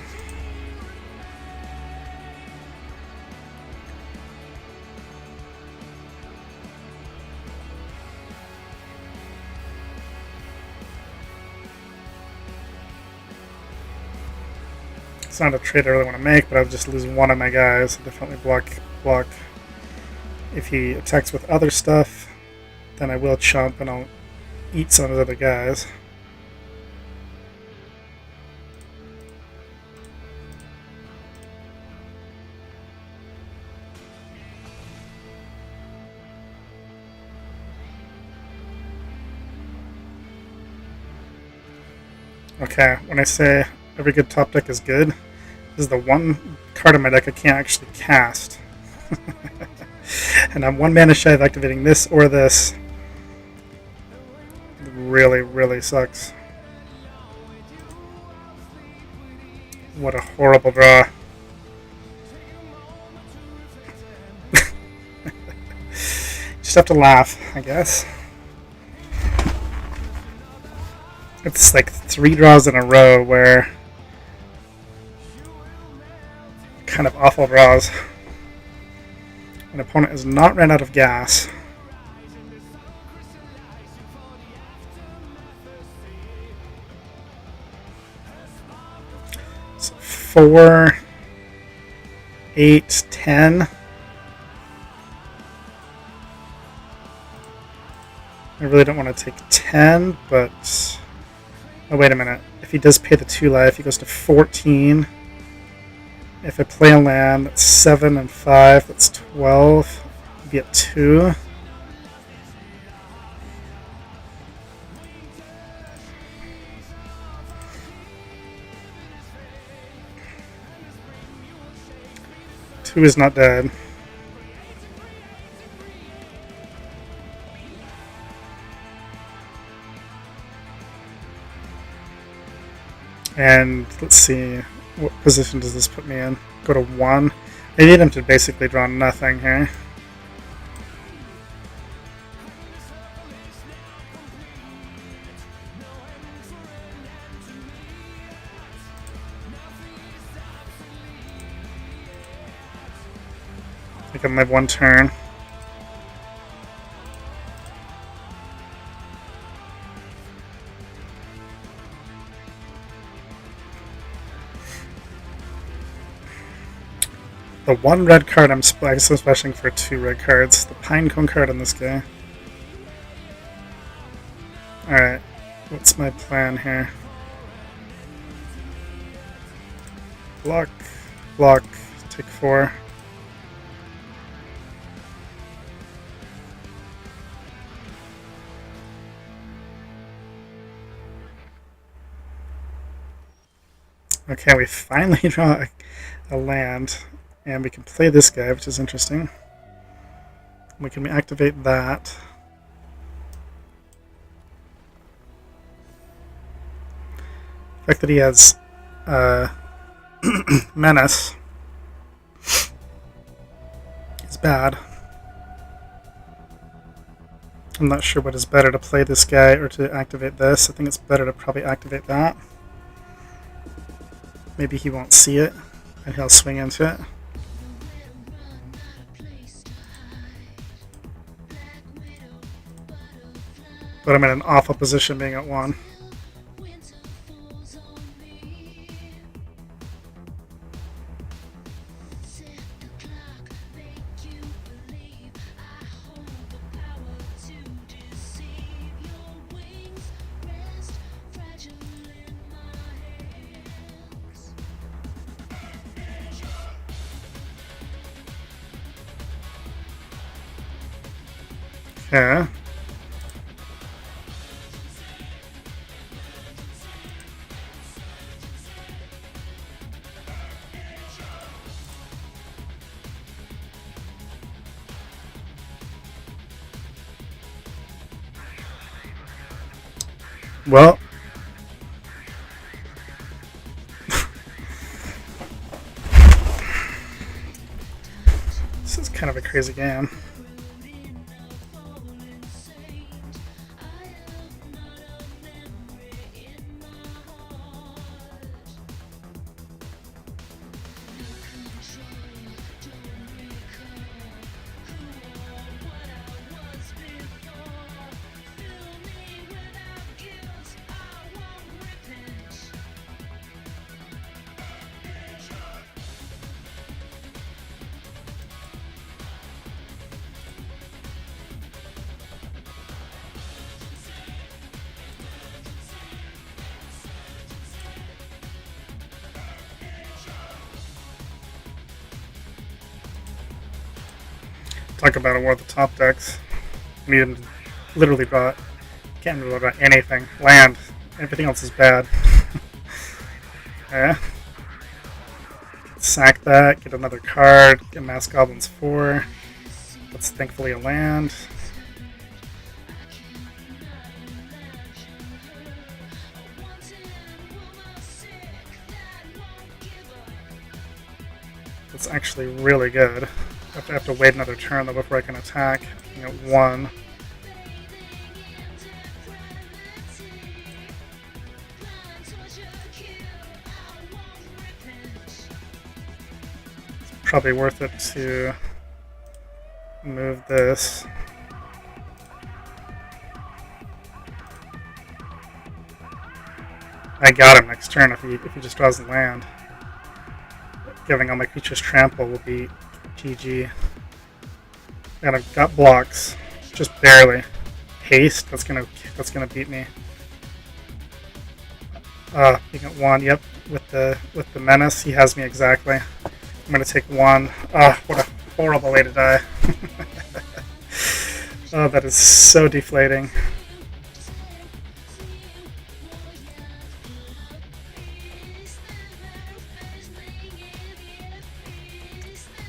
It's not a trade I really want to make, but I'll just lose one of my guys. I'll definitely block. If he attacks with other stuff, then I will chomp and I'll eat some of his other guys. Okay, when I say every good top deck is good, this is the one card in my deck I can't actually cast. And I'm one mana shy of activating this or this. It really, really sucks. What a horrible draw. Just have to laugh, I guess. It's like 3 draws in a row where kind of awful draws. An opponent has not ran out of gas. So 4, 8, 10. I really don't want to take 10, but... Oh, wait a minute. If he does pay the 2 life, he goes to 14. If I play a land, that's 7 and 5, that's 12. I'd be at 2. Two is not dead. And let's see, what position does this put me in? Go to 1. I need him to basically draw nothing here. I can live 1 turn. The 1 red card I'm splashing for 2 red cards. The Pinecone card on this guy. Alright, what's my plan here? Block, take 4. Okay, we finally draw a land. And we can play this guy, which is interesting. We can activate that. The fact that he has Menace is bad. I'm not sure what is better, to play this guy or to activate this. I think it's better to probably activate that. Maybe he won't see it, and he'll swing into it. But I'm in an awful position being at 1. Okay. Well, this is kind of a crazy game. Talk about a war of the top decks. I need him to literally draw. Can't really draw anything. Land. Everything else is bad. Yeah. Sack that. Get another card. Get Mass Goblins 4. That's thankfully a land. That's actually really good. I have to wait another turn though before I can attack. You know, 1. It's probably worth it to move this. I got him next turn if he just draws the land. Giving all my creatures trample will be GG. And I've got blocks, just barely. Haste, that's gonna beat me. You got 1. Yep, with the menace, he has me exactly. I'm gonna take 1. What a horrible way to die. Oh, that is so deflating.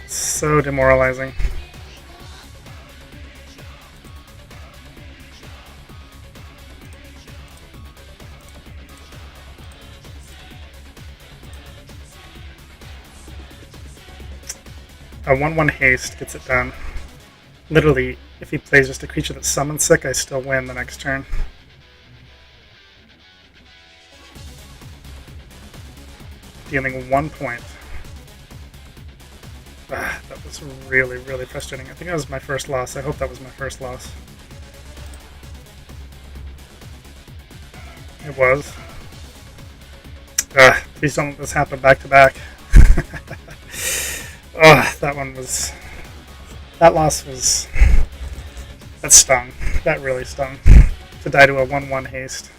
So demoralizing. A 1/1 haste gets it done. Literally, if he plays just a creature that's summon sick, I still win the next turn. Dealing 1 point. That was really, really frustrating. I think that was my first loss. I hope that was my first loss. It was. Please don't let this happen back to back. That one was... That loss was... That stung. That really stung. To die to a 1/1 haste.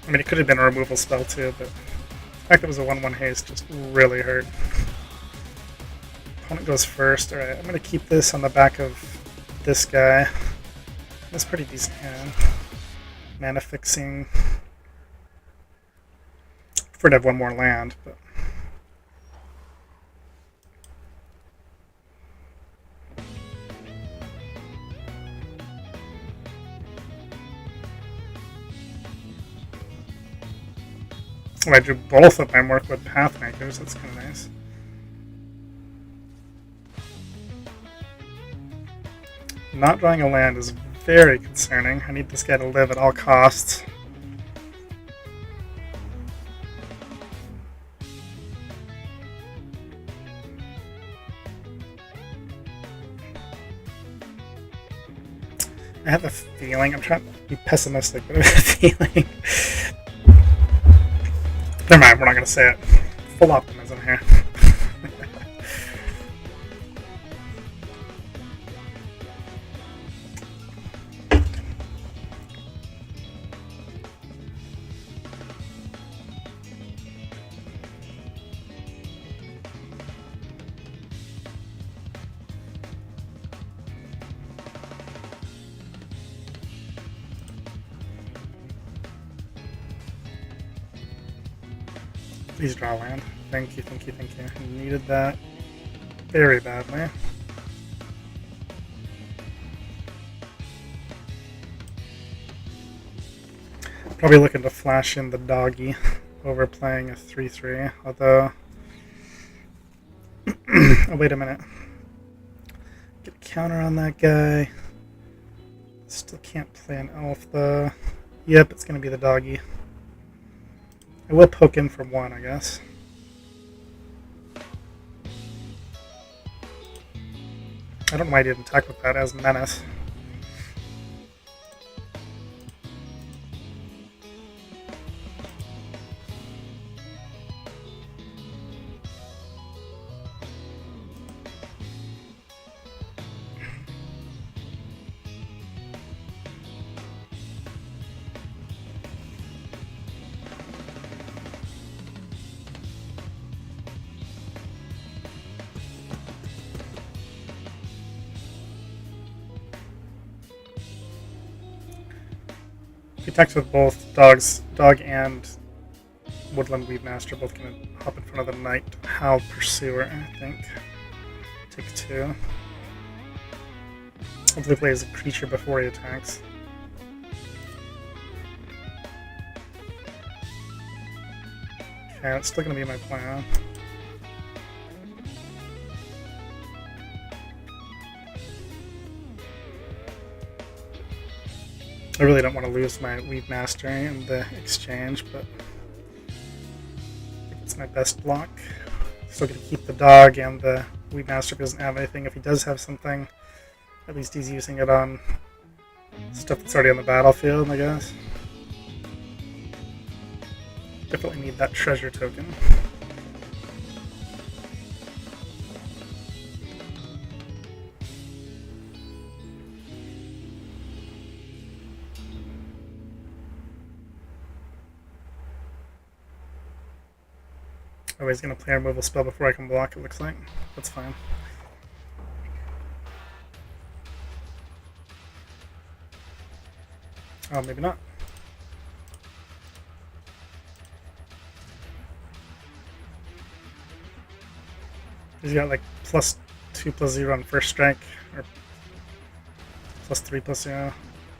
I mean, it could have been a removal spell too, but... The fact that it was a 1/1 haste just really hurt. Opponent goes first. Alright, I'm going to keep this on the back of this guy. That's pretty decent hand. Mana fixing. Prefer to have 1 more land, but... Oh, I drew both of my Mirkwood Pathmakers. That's kind of nice. Not drawing a land is very concerning. I need this guy to live at all costs. I have a feeling, I'm trying to be pessimistic, but I have a feeling... Never mind, we're not going to say it. Full optimism here. Please draw land. Thank you, thank you, thank you. I needed that very badly. Probably looking to flash in the doggy over playing a 3/3, although... Oh, wait a minute. Get a counter on that guy. Still can't play an elf, though. Yep, it's going to be the doggy. I will poke in for 1, I guess. I don't know why I didn't attack with that as menace. He attacks with both dogs, dog and Woodland Weed Master, both gonna hop in front of the Night Howl Pursuer, I think. Take 2. Hopefully plays a creature before he attacks. Okay, that's still gonna be my plan. I really don't want to lose my Weed Master in the exchange, but I think it's my best block. Still gonna keep the dog and the Weed Master if he doesn't have anything. If he does have something, at least he's using it on stuff that's already on the battlefield, I guess. Definitely need that treasure token. Oh, he's going to play a removal spell before I can block, it looks like. That's fine. Oh, maybe not. He's got like +2/+0 on first strike, or +3/+0.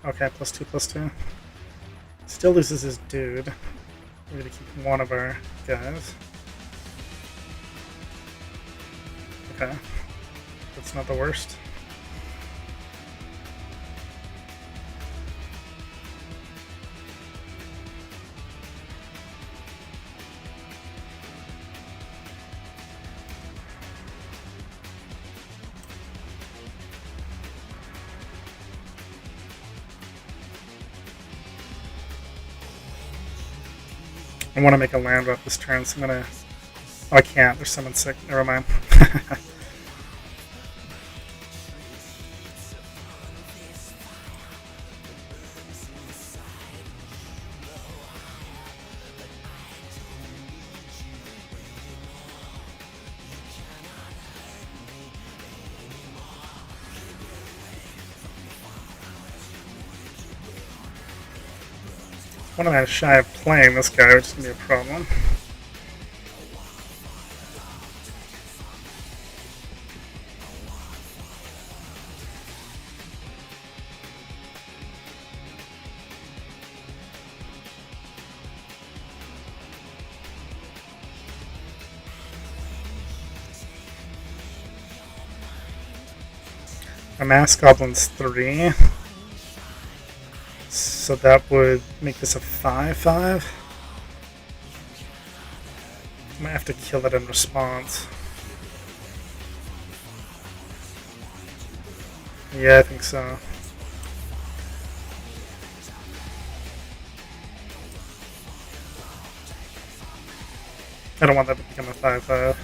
Okay, +2/+2. Still loses his dude. We're gonna keep one of our guys. Okay, that's not the worst. I want to make a land drop this turn, so I'm gonna... Oh, I can't. There's someone sick. Never mind. One of them shy of playing this guy, which is going to be a problem. A Mass Goblin's 3. So that would make this a 5/5. I might have to kill it in response. Yeah, I think so. I don't want that to become a 5/5.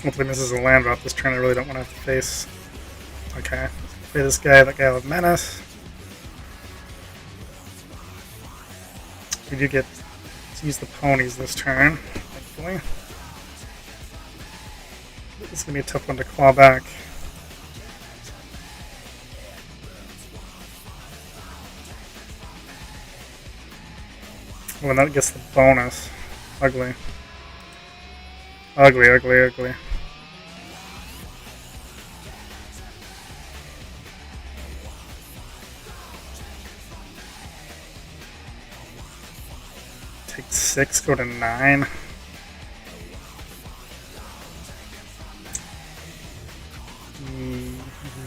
Hopefully misses a land drop this turn. I really don't want to have to face... Okay. Play this guy, that guy with Menace. We do get to use the ponies this turn, thankfully. This is going to be a tough one to claw back. Well, that gets the bonus. Ugly. Ugly, ugly, ugly. Take 6, go to 9.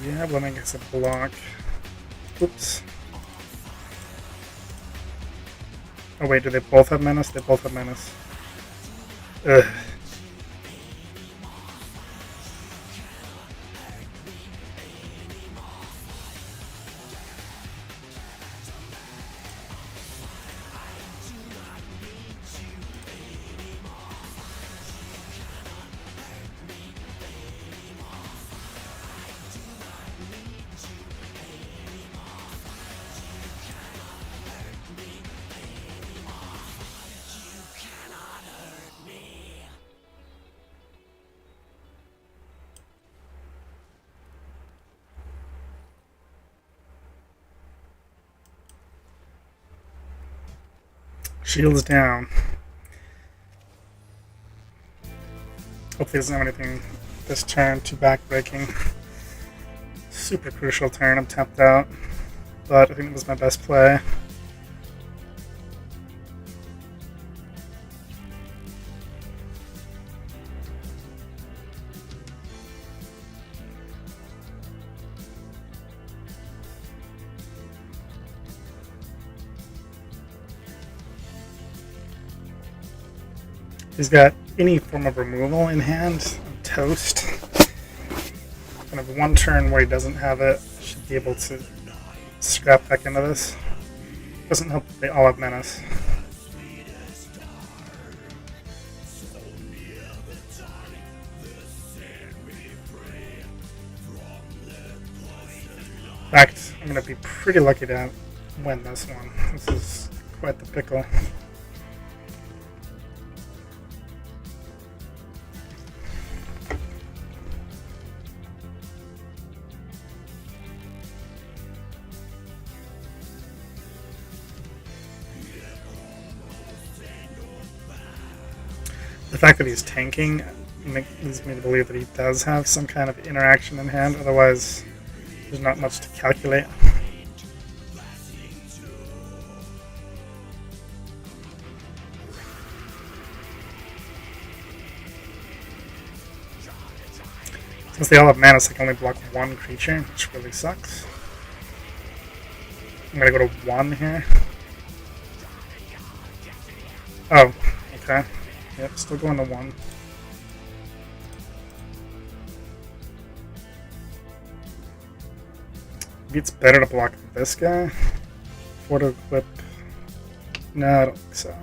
Yeah, well, I guess a block. Oops. Oh wait, do they both have Menace? They both have Menace. Ugh. Shields down. Hopefully he doesn't have anything this turn too backbreaking. Super crucial turn, I'm tapped out. But I think it was my best play. He's got any form of removal in hand. I'm toast. Kind of one turn where he doesn't have it. Should be able to scrap back into this. Doesn't help that they all have menace. In fact, I'm going to be pretty lucky to win this one. This is quite the pickle. The fact that he's tanking leads me to believe that he does have some kind of interaction in hand, otherwise there's not much to calculate. Since they all have mana, I can only block one creature, which really sucks. I'm gonna go to 1 here. Oh, okay. Yep, still going to 1. Maybe it's better to block this guy. 4 to equip. No, I don't think so.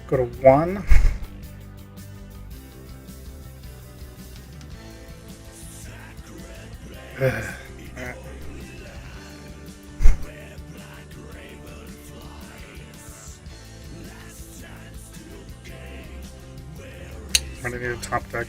Go to 1. Alright. I'm gonna need a top deck.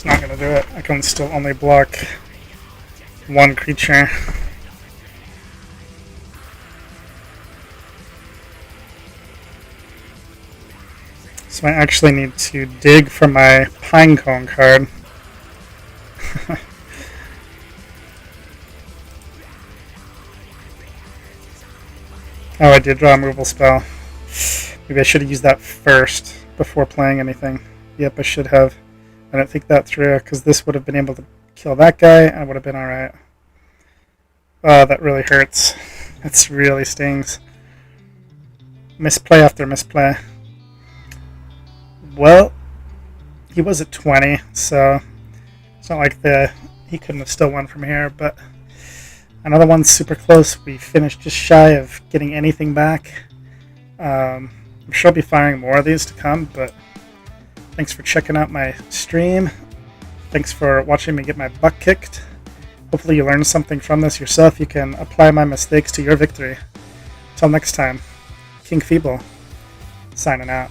Not gonna do it. I can still only block 1 creature. So I actually need to dig for my Pinecone card. Oh, I did draw a removal spell. Maybe I should have used that first before playing anything. Yep, I should have. I didn't think that through, because this would have been able to kill that guy, and I would have been alright. Oh, that really hurts. That really stings. Misplay after misplay. Well, he was at 20, so it's not like he couldn't have still won from here, but another one's super close. We finished just shy of getting anything back. I'm sure I'll be firing more of these to come, but thanks for checking out my stream. Thanks for watching me get my butt kicked. Hopefully you learned something from this yourself. You can apply my mistakes to your victory. Until next time, King Feeble, signing out.